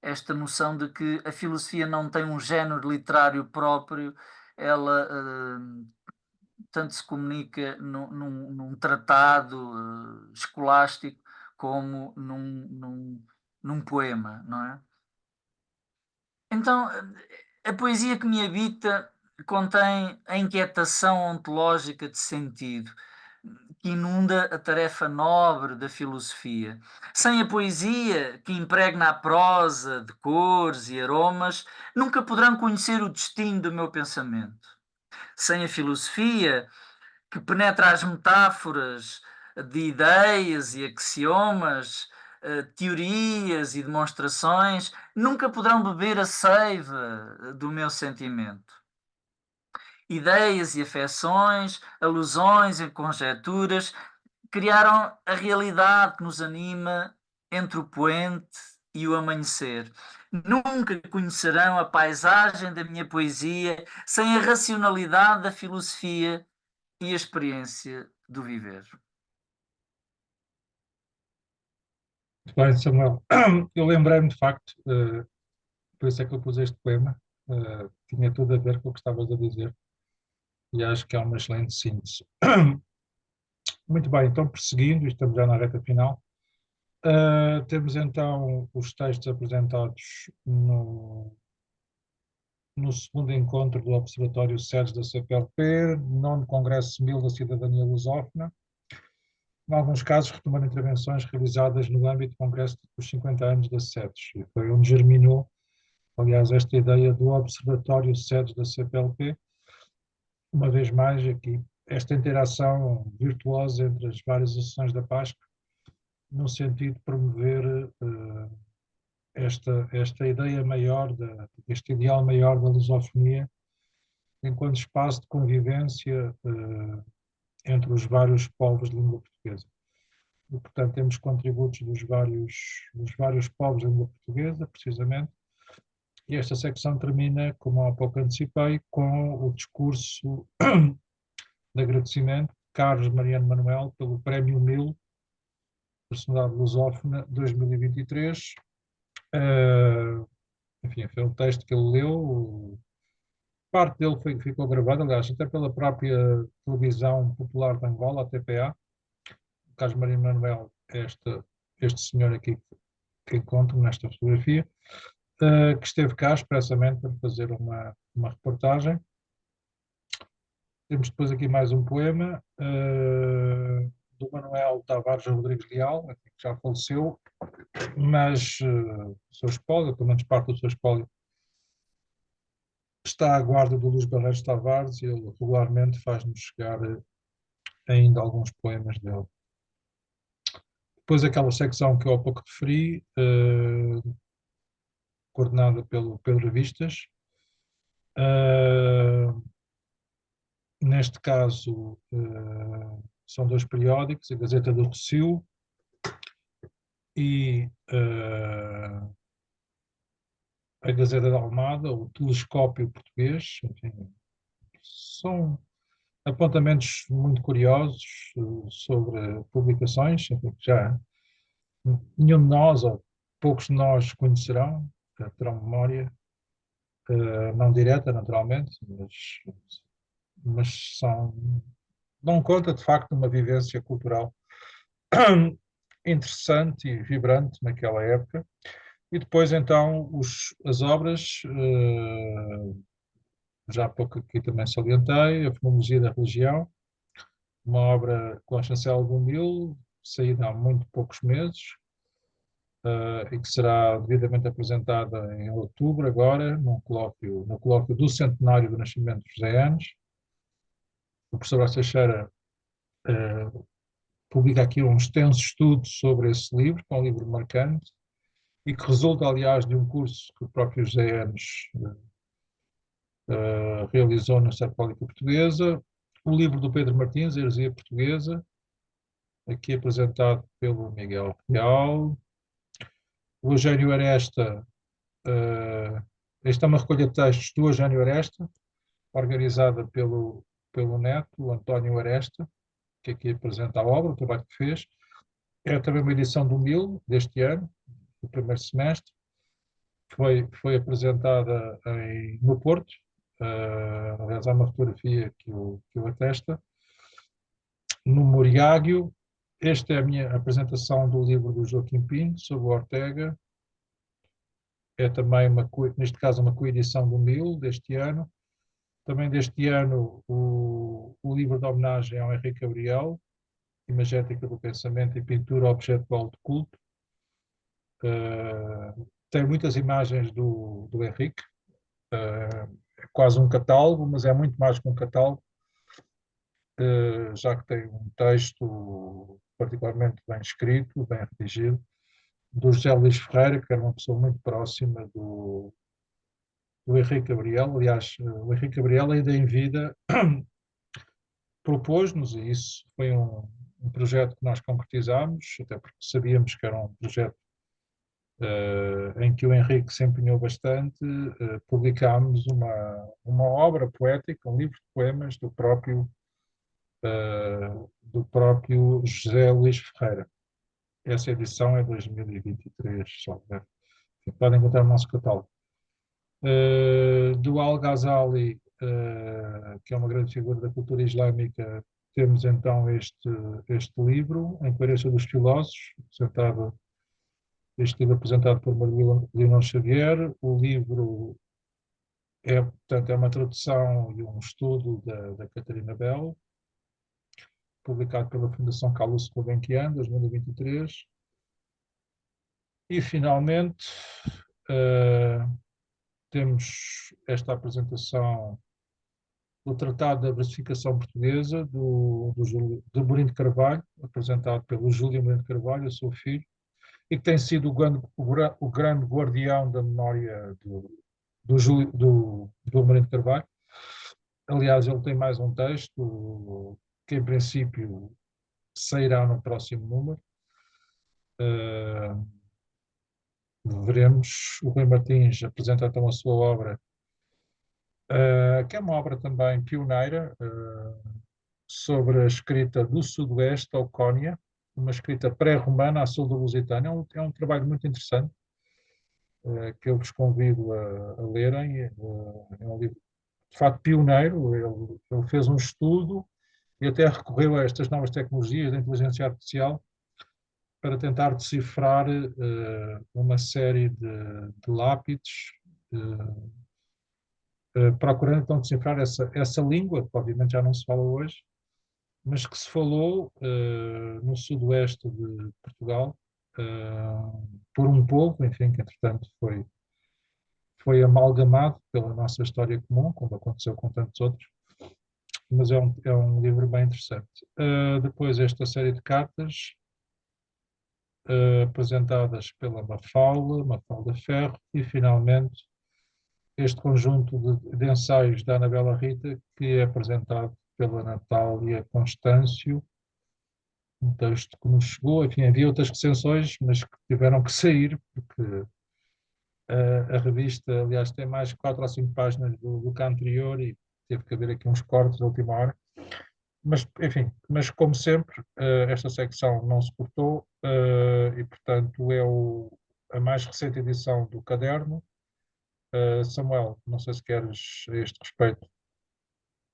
esta noção de que a filosofia não tem um género literário próprio, ela tanto se comunica num tratado escolástico como num poema, não é? Então, a poesia que me habita contém a inquietação ontológica de sentido, que inunda a tarefa nobre da filosofia. Sem a poesia, que impregna a prosa de cores e aromas, nunca poderão conhecer o destino do meu pensamento. Sem a filosofia, que penetra as metáforas de ideias e axiomas, teorias e demonstrações, nunca poderão beber a seiva do meu sentimento. Ideias e afecções, alusões e conjecturas criaram a realidade que nos anima entre o poente e o amanhecer. Nunca conhecerão a paisagem da minha poesia sem a racionalidade da filosofia e a experiência do viver. Muito bem, Samuel. Eu lembrei-me, de facto, por isso é que eu pus este poema, tinha tudo a ver com o que estavas a dizer, e acho que é uma excelente síntese. Muito bem, então, prosseguindo, estamos já na reta final, temos então os textos apresentados no segundo encontro do Observatório SEDES da CPLP, nono Congresso Civil da Cidadania Lusófona, em alguns casos retomando intervenções realizadas no âmbito do Congresso dos 50 anos da SEDES, e foi onde germinou, aliás, esta ideia do Observatório SEDES da CPLP, uma vez mais aqui, esta interação virtuosa entre as várias associações da PASC, no sentido de promover esta ideia maior, este ideal maior da lusofonia, enquanto espaço de convivência entre os vários povos de língua portuguesa. E, portanto, temos contributos dos vários povos de língua portuguesa, precisamente, e esta secção termina, como há pouco antecipei, com o discurso de agradecimento de Carlos Mariano Manuel pelo Prémio Mil, Personalidade Lusófona 2023. Enfim, foi um texto que ele leu, parte dele ficou gravado, aliás, até pela própria televisão popular de Angola, a TPA. O Carlos Mariano Manuel é este senhor aqui que encontro nesta fotografia, que esteve cá expressamente para fazer uma reportagem. Temos depois aqui mais um poema do Manuel Tavares Rodrigues Leal, que já faleceu, mas o seu espólio, pelo menos parte do seu espólio, está à guarda do Luís Barreiros Tavares e ele regularmente faz-nos chegar ainda alguns poemas dele. Depois aquela secção que eu há pouco referi, coordenada pelo Pedro Revistas. Neste caso, são 2 periódicos, a Gazeta do Rossio e a Gazeta da Almada, o Telescópio Português. Enfim, são apontamentos muito curiosos sobre publicações, enfim, já nenhum de nós, ou poucos de nós, conhecerão, terão memória, não direta, naturalmente, mas dão conta, de facto, de uma vivência cultural interessante e vibrante naquela época. E depois, então, as obras, já há pouco aqui também salientei, a Fonologia da Religião, uma obra com a chancela do Mil, saída há muito poucos meses, e que será devidamente apresentada em outubro, agora, no colóquio do centenário do nascimento de José Anes. O professor Brás Teixeira publica aqui um extenso estudo sobre esse livro, que é um livro marcante, e que resulta, aliás, de um curso que o próprio José Anes realizou na Universidade Católica Portuguesa. O livro do Pedro Martins, A Heresia Portuguesa, aqui apresentado pelo Miguel Real. O Eugênio Aresta, esta é uma recolha de textos do Eugênio Aresta, organizada pelo neto, o António Aresta, que aqui apresenta a obra, o trabalho que fez. É também uma edição do Mil, deste ano, do primeiro semestre. Foi apresentada no Porto. Aliás, há uma fotografia que o atesta. No Moriáguio. Esta é a minha apresentação do livro do Joaquim Pinto, sobre o Ortega. É também, neste caso, uma coedição do Mil, deste ano. Também deste ano, o livro de homenagem ao Henrique Gabriel, Imagética do Pensamento e Pintura Objetual de Culto. Tem muitas imagens do Henrique. É quase um catálogo, mas é muito mais que um catálogo, já que tem um texto particularmente bem escrito, bem redigido, do José Luís Ferreira, que era uma pessoa muito próxima do Henrique Gabriel. Aliás, o Henrique Gabriel, ainda em vida, propôs-nos, e isso foi um projeto que nós concretizámos, até porque sabíamos que era um projeto em que o Henrique se empenhou bastante. Publicámos uma obra poética, um livro de poemas do próprio José Luís Ferreira. Essa edição é 2023, só, né? Podem encontrar no nosso catálogo. Do Al-Ghazali, que é uma grande figura da cultura islâmica, temos então este livro, A Incoerência dos Filósofos, este livro apresentado por Maria Leonor Xavier. O livro portanto, é uma tradução e um estudo da Catarina Bell, publicado pela Fundação Carlos Gulbenkian, 2023. E, finalmente, temos esta apresentação do Tratado da Versificação Portuguesa, do Mourinho de Carvalho, apresentado pelo Júlio Mourinho de Carvalho, seu filho, e que tem sido o grande guardião da memória do Mourinho de Carvalho. Aliás, ele tem mais um texto que, em princípio, sairá no próximo número. Veremos. O Rui Martins apresenta então a sua obra, que é uma obra também pioneira, sobre a escrita do Sudoeste ao Cónia, uma escrita pré-romana a sul da Lusitânia. É um trabalho muito interessante, que eu vos convido a lerem. É um livro, de facto, pioneiro. Ele fez um estudo e até recorreu a estas novas tecnologias da inteligência artificial para tentar decifrar uma série de lápides, procurando então decifrar essa língua, que obviamente já não se fala hoje, mas que se falou no sudoeste de Portugal, por um povo, enfim, que entretanto foi amalgamado pela nossa história comum, como aconteceu com tantos outros. Mas é um livro bem interessante. Depois, esta série de cartas, apresentadas pela Mafalda Ferro, e, finalmente, este conjunto de ensaios da Anabela Rita, que é apresentado pela Natália Constâncio, um texto que nos chegou. Enfim, havia outras recensões, mas que tiveram que sair, porque a revista, aliás, tem mais 4 ou 5 páginas do que a anterior e teve que haver aqui uns cortes da última hora. Mas, enfim, mas como sempre, esta secção não se cortou e, portanto, é a mais recente edição do caderno. Samuel, não sei se queres a este respeito.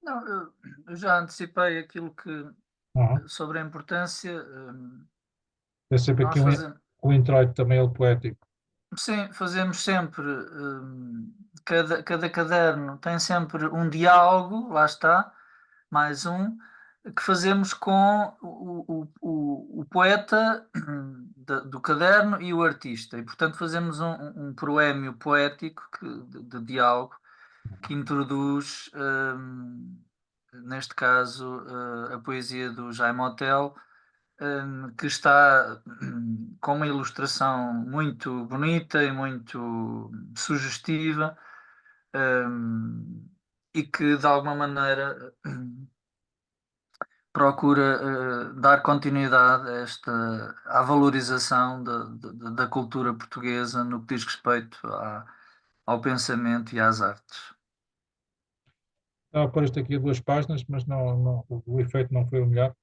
Não, eu já antecipei aquilo que Uhum. sobre a importância. Tem sempre aqui Nós fazemos, um introito também ele poético. sim, fazemos sempre, cada caderno tem sempre um diálogo, lá está, mais um, que fazemos com o poeta do caderno e o artista. E, portanto, fazemos um proémio poético de diálogo que introduz, neste caso, a poesia do Jaime Otel, que está com uma ilustração muito bonita e muito sugestiva, e que de alguma maneira procura dar continuidade à valorização da cultura portuguesa no que diz respeito ao pensamento e às artes. Estava a pôr isto aqui a 2 páginas, mas o efeito não foi o melhor,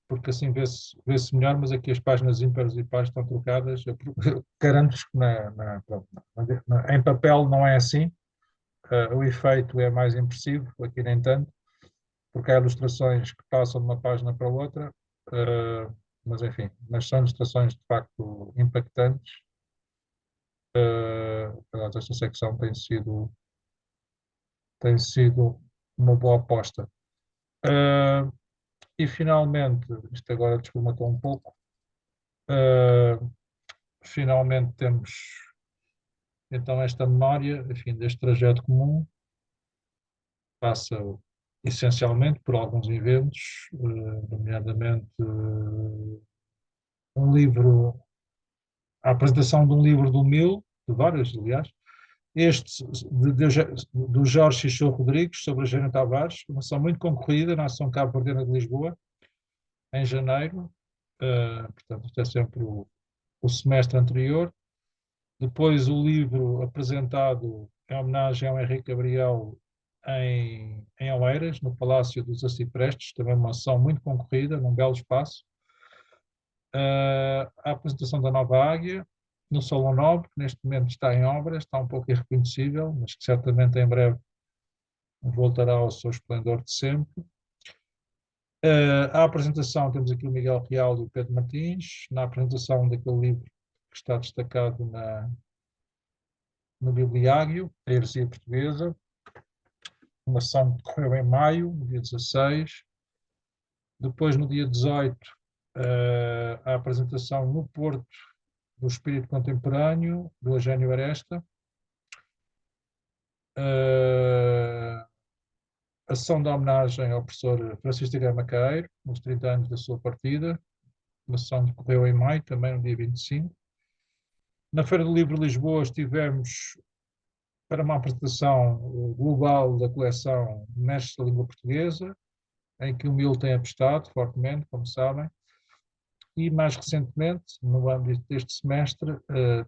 porque assim vê-se melhor, mas aqui as páginas ímpares e pares estão trocadas. Eu garanto-vos que pronto, em papel não é assim. O efeito é mais impressivo, aqui nem tanto, porque há ilustrações que passam de uma página para outra, mas enfim, mas são ilustrações de facto impactantes. Esta secção tem sido uma boa aposta. E finalmente, isto agora desformatou um pouco, finalmente temos então esta memória, enfim, deste trajeto comum, passa essencialmente por alguns eventos, nomeadamente um livro, a apresentação de um livro do Mil, de vários, aliás, este do Jorge Xixô Rodrigues, sobre a Eugênia Tavares, uma ação muito concorrida na Ação Cabo-Verdiana de Lisboa, em janeiro, portanto, isto é sempre o semestre anterior. Depois o livro apresentado em homenagem ao Henrique Gabriel em Oeiras, no Palácio dos Arciprestes, também uma ação muito concorrida, num belo espaço. A apresentação da Nova Águia, no Salão Nobre, que neste momento está em obras, está um pouco irreconhecível, mas que certamente em breve voltará ao seu esplendor de sempre. A apresentação, temos aqui o Miguel Real e o Pedro Martins, na apresentação daquele livro que está destacado no Bibliário, A Heresia Portuguesa, uma ação que decorreu em maio, no dia 16. Depois, no dia 18, a apresentação no Porto do Espírito Contemporâneo, do Eugênio Aresta. Ação de homenagem ao professor Francisco de Gama Caeiro, nos 30 anos da sua partida. Uma ação que decorreu em maio, também no dia 25. Na Feira do Livro de Lisboa estivemos para uma apresentação global da coleção Mestres da Língua Portuguesa, em que o MIL tem apostado fortemente, como sabem. E mais recentemente, no âmbito deste semestre,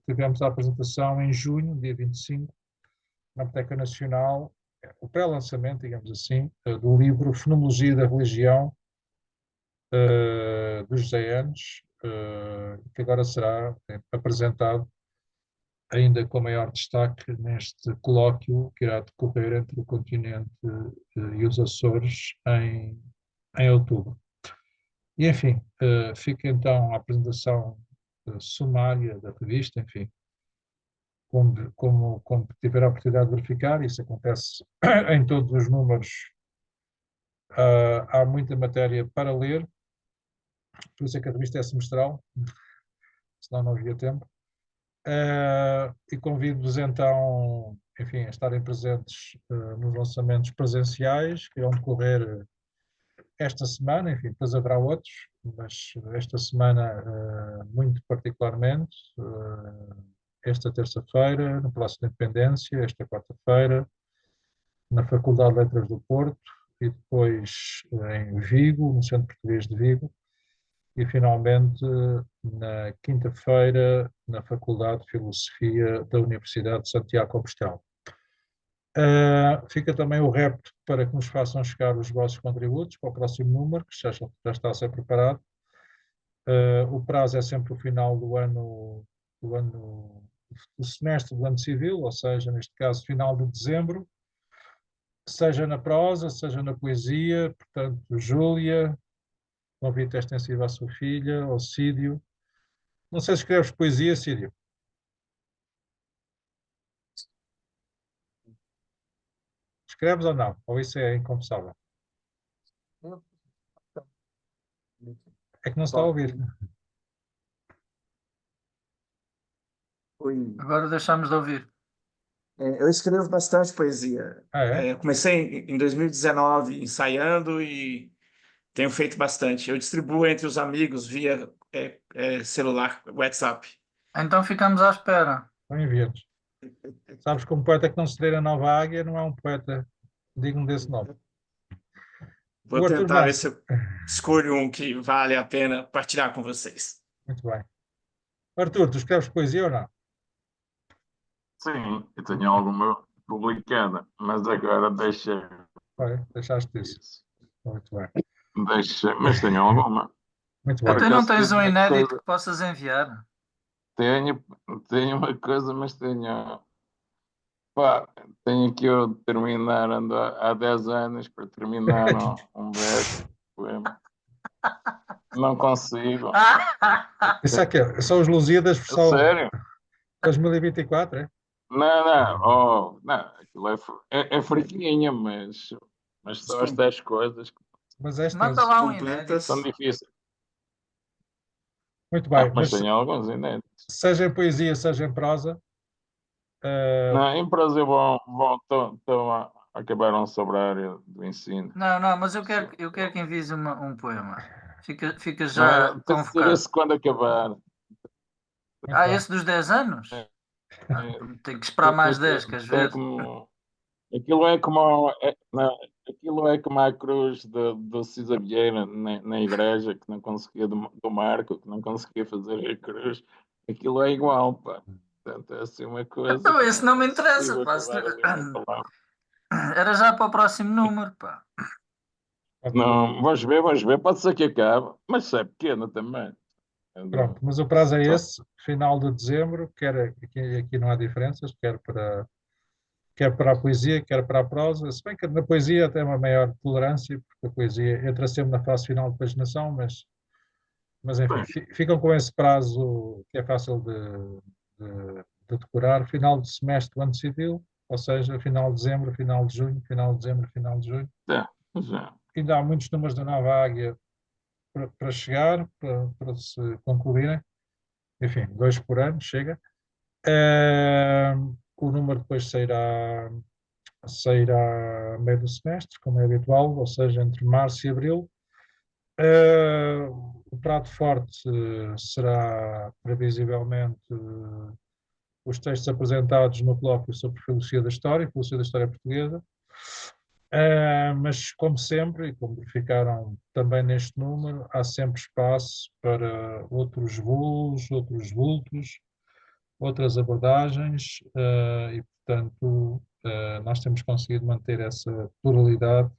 tivemos a apresentação em junho, dia 25, na Biblioteca Nacional, o pré-lançamento, digamos assim, do livro Fenomenologia da Religião, dos José Enes, que agora será apresentado ainda com maior destaque neste colóquio que irá decorrer entre o continente e os Açores em outubro. E, enfim, fica então a apresentação sumária da revista, enfim, como tiver a oportunidade de verificar, isso acontece em todos os números, há muita matéria para ler, por isso é que a revista é semestral, senão não havia tempo. E convido-vos então, enfim, a estarem presentes nos lançamentos presenciais, que irão decorrer esta semana, enfim, depois haverá outros, mas esta semana muito particularmente, esta terça-feira, no Palácio da Independência, esta quarta-feira, na Faculdade de Letras do Porto e depois em Vigo, no Centro Português de Vigo. e finalmente na quinta-feira na Faculdade de Filosofia da Universidade de Santiago de Compostela. Fica também o repto para que nos façam chegar os vossos contributos para o próximo número, que já está a ser preparado. O prazo é sempre o final do semestre do ano civil, ou seja, neste caso, final de dezembro, seja na prosa, seja na poesia. Portanto, Júlia, convite extensivo à sua filha, ao Cídio. Não sei se escreves poesia, Cídio. Escreves ou não? Ou isso é inconfessável? É que não se está a ouvir. Oi. Agora deixamos de ouvir. Eu escrevo bastante poesia. É? Eu comecei em 2019 ensaiando e tenho feito bastante. Eu distribuo entre os amigos via celular, WhatsApp. Então ficamos à espera. Estão enviados. Sabes que um poeta que não se lê na Nova Águia não é um poeta digno desse nome. Vou O Arthur tentar ver Matos. se eu escolho um que vale a pena partilhar com vocês. Muito bem. Arthur, tu escreves poesia ou não? Sim, eu tenho alguma publicada, mas agora deixa Deixaste isso. isso. Muito bem. Mas tenho alguma. Muito bem. Então não acaso tens um tenho uma inédito coisa- que possas enviar? Tenho uma coisa, mas pá, tenho que eu terminar, ando há 10 anos para terminar um verso, poema. Não consigo. Isso é que é? São os Lusíadas versão Sério? 2024, é? Não, aquilo é fraquinha, mas só as 10 coisas que Mas esta Manda lá um completas. são inédito. difíceis. muito bem. Mas Mas tenho alguns inéditos. seja em poesia, seja em prosa, Não, em prazer acabaram a sobrar do ensino. Não, mas eu quero que envies um poema. Fica Não já é? Tem de ser convocado. esse quando acabar. muito bem. Esse dos 10 anos? É. Tem que esperar mais 10, queres ver? Aquilo é como não, aquilo é como a cruz do Cisa Vieira na igreja, que não conseguia do Marco, que não conseguia fazer a cruz. Aquilo é igual, pá. Portanto, é assim uma coisa. Então esse não me consigo interessa, pá. acabar ali uma palavra. Era já para o próximo número, pá. Não, vamos ver, pode ser que acabe, mas isso é pequeno também. Pronto, mas o prazo é Só- esse, final de dezembro, aqui não há diferenças, quer para a poesia, quer para a prosa, se bem que na poesia até uma maior tolerância, porque a poesia entra sempre na fase final de paginação, mas enfim, ficam com esse prazo que é fácil de decorar, final de semestre do ano civil, ou seja, final de dezembro, final de junho, final de dezembro, final de junho. Já. Ainda há muitos números da Nova Águia para chegar, para se concluírem. Enfim, 2 por ano, chega. O número depois sairá a meio do semestre, como é habitual, ou seja, entre março e abril. O prato forte será, previsivelmente, os textos apresentados no colóquio sobre filosofia da história portuguesa. Mas, como sempre, e como verificaram também neste número, há sempre espaço para outros voos, outros vultos, outras abordagens, e, portanto, nós temos conseguido manter essa pluralidade,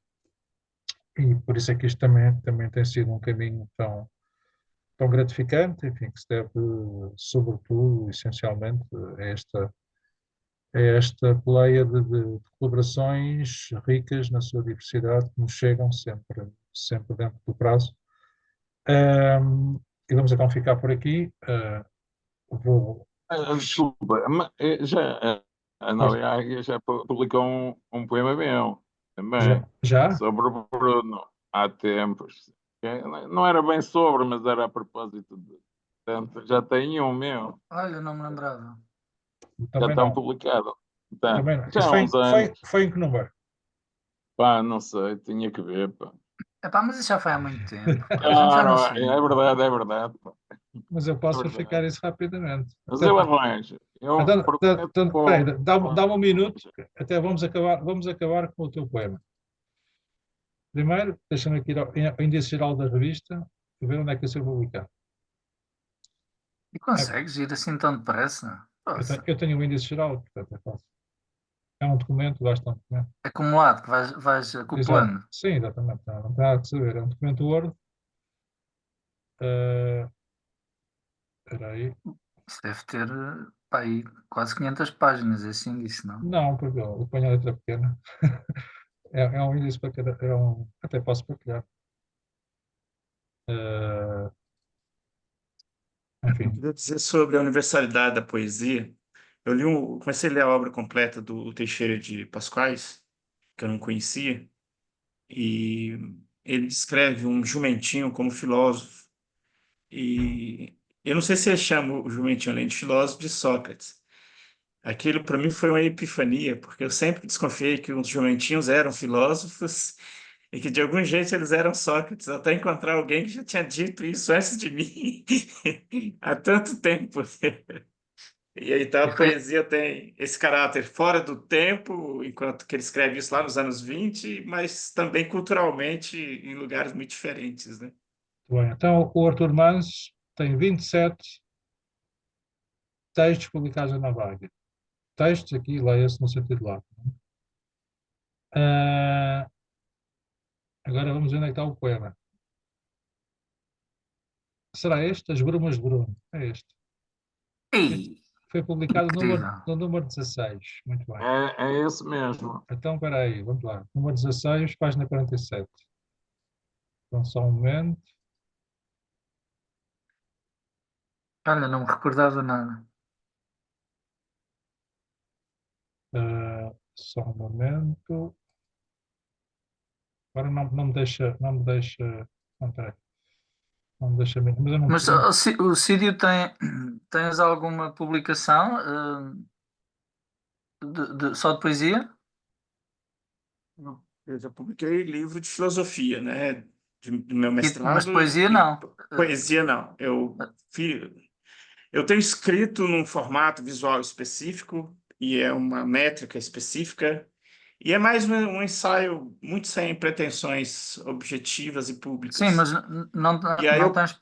e por isso é que isto também tem sido um caminho tão gratificante, enfim, que se deve, sobretudo, essencialmente, a esta pleia de colaborações ricas na sua diversidade, que nos chegam sempre dentro do prazo. E vamos então ficar por aqui. Desculpa, a Nova Águia já publicou um poema meu também, Já? sobre o Bruno, há tempos. Não era bem sobre, mas era a propósito de. Portanto, já tem um meu, Olha, não me lembrava. já Também está não. publicado. Tá. Também não. Já Isso há uns anos. foi em que número? Pá, não sei, tinha que ver, pá. Epá, mas isso já foi há muito tempo, pá. A gente já não se vê. É verdade, pá. Mas eu posso verdade. verificar isso rapidamente. Mas eu arranjo. Peraí, dá-me um minuto, até vamos acabar com o teu poema. Primeiro, deixa-me aqui ir ao índice geral da revista, a ver onde é que eu sei publicar. E consegues ir assim tão depressa? Poxa, Eu tenho o índice geral, portanto é fácil. É um documento, basta um documento. acumulado, que vais Exato. acoplando. Sim, exatamente. Não tem nada que saber. É um documento Word. Espera aí. Isso deve ter, pá, aí quase 500 páginas, é assim disso, não? Não, porque eu ponho a letra pequena. É um índice para cada. Até posso partilhar. Eh, Eu enfim, queria dizer sobre a universalidade da poesia. Comecei a ler a obra completa do Teixeira de Pascoais, que eu não conhecia, e ele descreve um jumentinho como filósofo. E eu não sei se ele chama o jumentinho, além de filósofo, de Sócrates. Aquilo para mim foi uma epifania, porque eu sempre desconfiei que os jumentinhos eram filósofos e que de algum jeito eles eram Sócrates, até encontrar alguém que já tinha dito isso antes de mim há tanto tempo. E aí, então, E a foi, poesia tem esse caráter fora do tempo, enquanto que ele escreve isso lá nos anos 20, mas também culturalmente em lugares muito diferentes, né? muito bem. Então, o Arthur Manso tem 27 textos publicados na Vaga. Textos aqui, leia-se no sentido lato. Ah, agora vamos ver onde é que está o poema. Será este? As Brumas de Bruno. É este. ei, Foi publicado incrível. no número 16. Muito bem. É esse mesmo. Então, espera aí, vamos lá. Número 16, página 47. Então, só um momento. Olha, não me recordava nada. Só um momento. Agora não me deixa, não me deixa, não, peraí, não me deixa mesmo, mas eu Mas não, o Sírio tens alguma publicação só de poesia? Eu já publiquei livro de filosofia, né? Do meu Mas mestrado poesia e não. poesia não. Eu tenho escrito num formato visual específico e é uma métrica específica e é mais um ensaio muito sem pretensões objetivas e Sim, públicas. mas não, E aí não tens.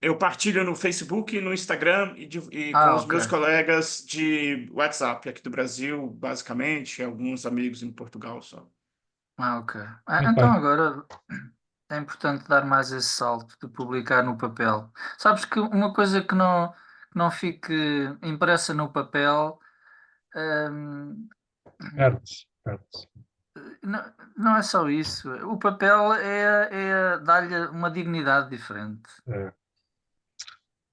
eu partilho no Facebook, no Instagram e com Ah, os ok. meus colegas de WhatsApp aqui do Brasil, basicamente, e alguns amigos em Portugal só. Ah, ok. muito Então bem. agora é importante dar mais esse salto de publicar no papel. Sabes que uma coisa que não fique impressa no papel, hum, Perde-se, perde-se. não, não é só isso. O papel é dar-lhe uma dignidade diferente. É.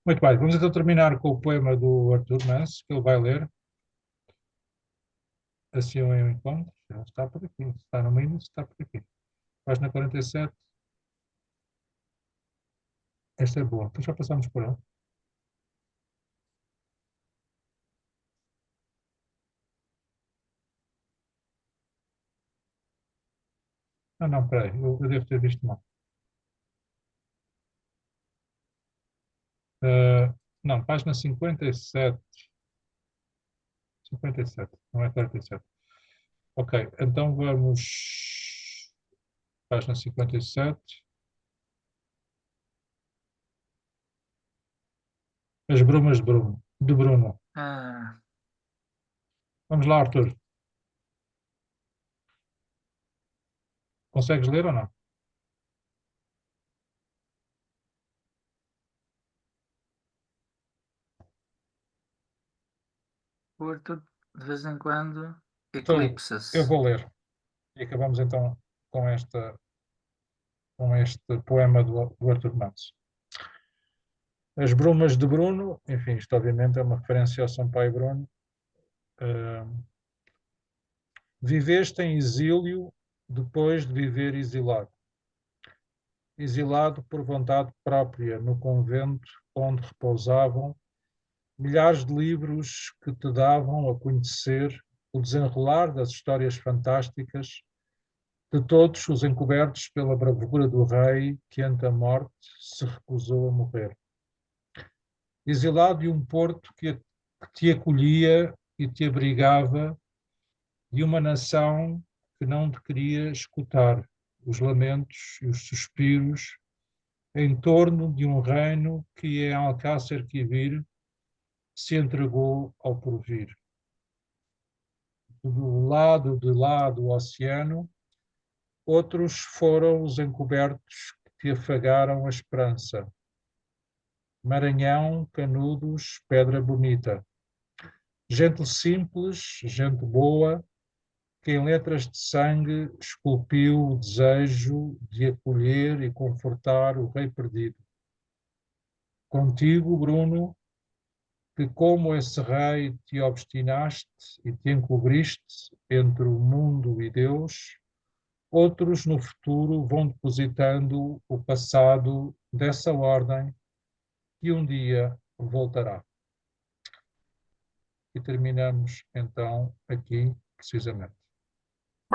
Muito bem, vamos então terminar com o poema do Arthur Manso, que ele vai ler. Assim eu encontro, já está por aqui, está no mínimo, está por aqui. Página 47, esta é boa, então já passamos por ela. Ah, não, espera aí, eu devo ter visto mal. Não, página 57. 57, não é 47. Ok, então vamos. Página 57. As Brumas de Bruno. De Bruno. Ah, Vamos lá, Arthur. Consegues ler ou não? curto, de vez em quando, Então, eu eclipsa-se. vou ler. E acabamos então com, com este poema do Arthur Matos. As Brumas de Bruno, enfim, isto obviamente é uma referência ao Sampaio Bruno. Viveste em exílio depois de viver exilado. Exilado por vontade própria no convento onde repousavam milhares de livros que te davam a conhecer o desenrolar das histórias fantásticas de todos os encobertos pela bravura do rei que ante a morte se recusou a morrer. Exilado de um porto que te acolhia e te abrigava, de uma nação que não te queria escutar os lamentos e os suspiros em torno de um reino que em Alcácer Quibir se entregou ao porvir. Do lado de lá do oceano, outros foram os encobertos que te afagaram a esperança. Maranhão, Canudos, Pedra Bonita. Gente simples, gente boa, que em letras de sangue esculpiu o desejo de acolher e confortar o rei perdido. Contigo, Bruno, que como esse rei te obstinaste e te encobriste entre o mundo e Deus, outros no futuro vão depositando o passado dessa ordem que um dia voltará. E terminamos então aqui, precisamente.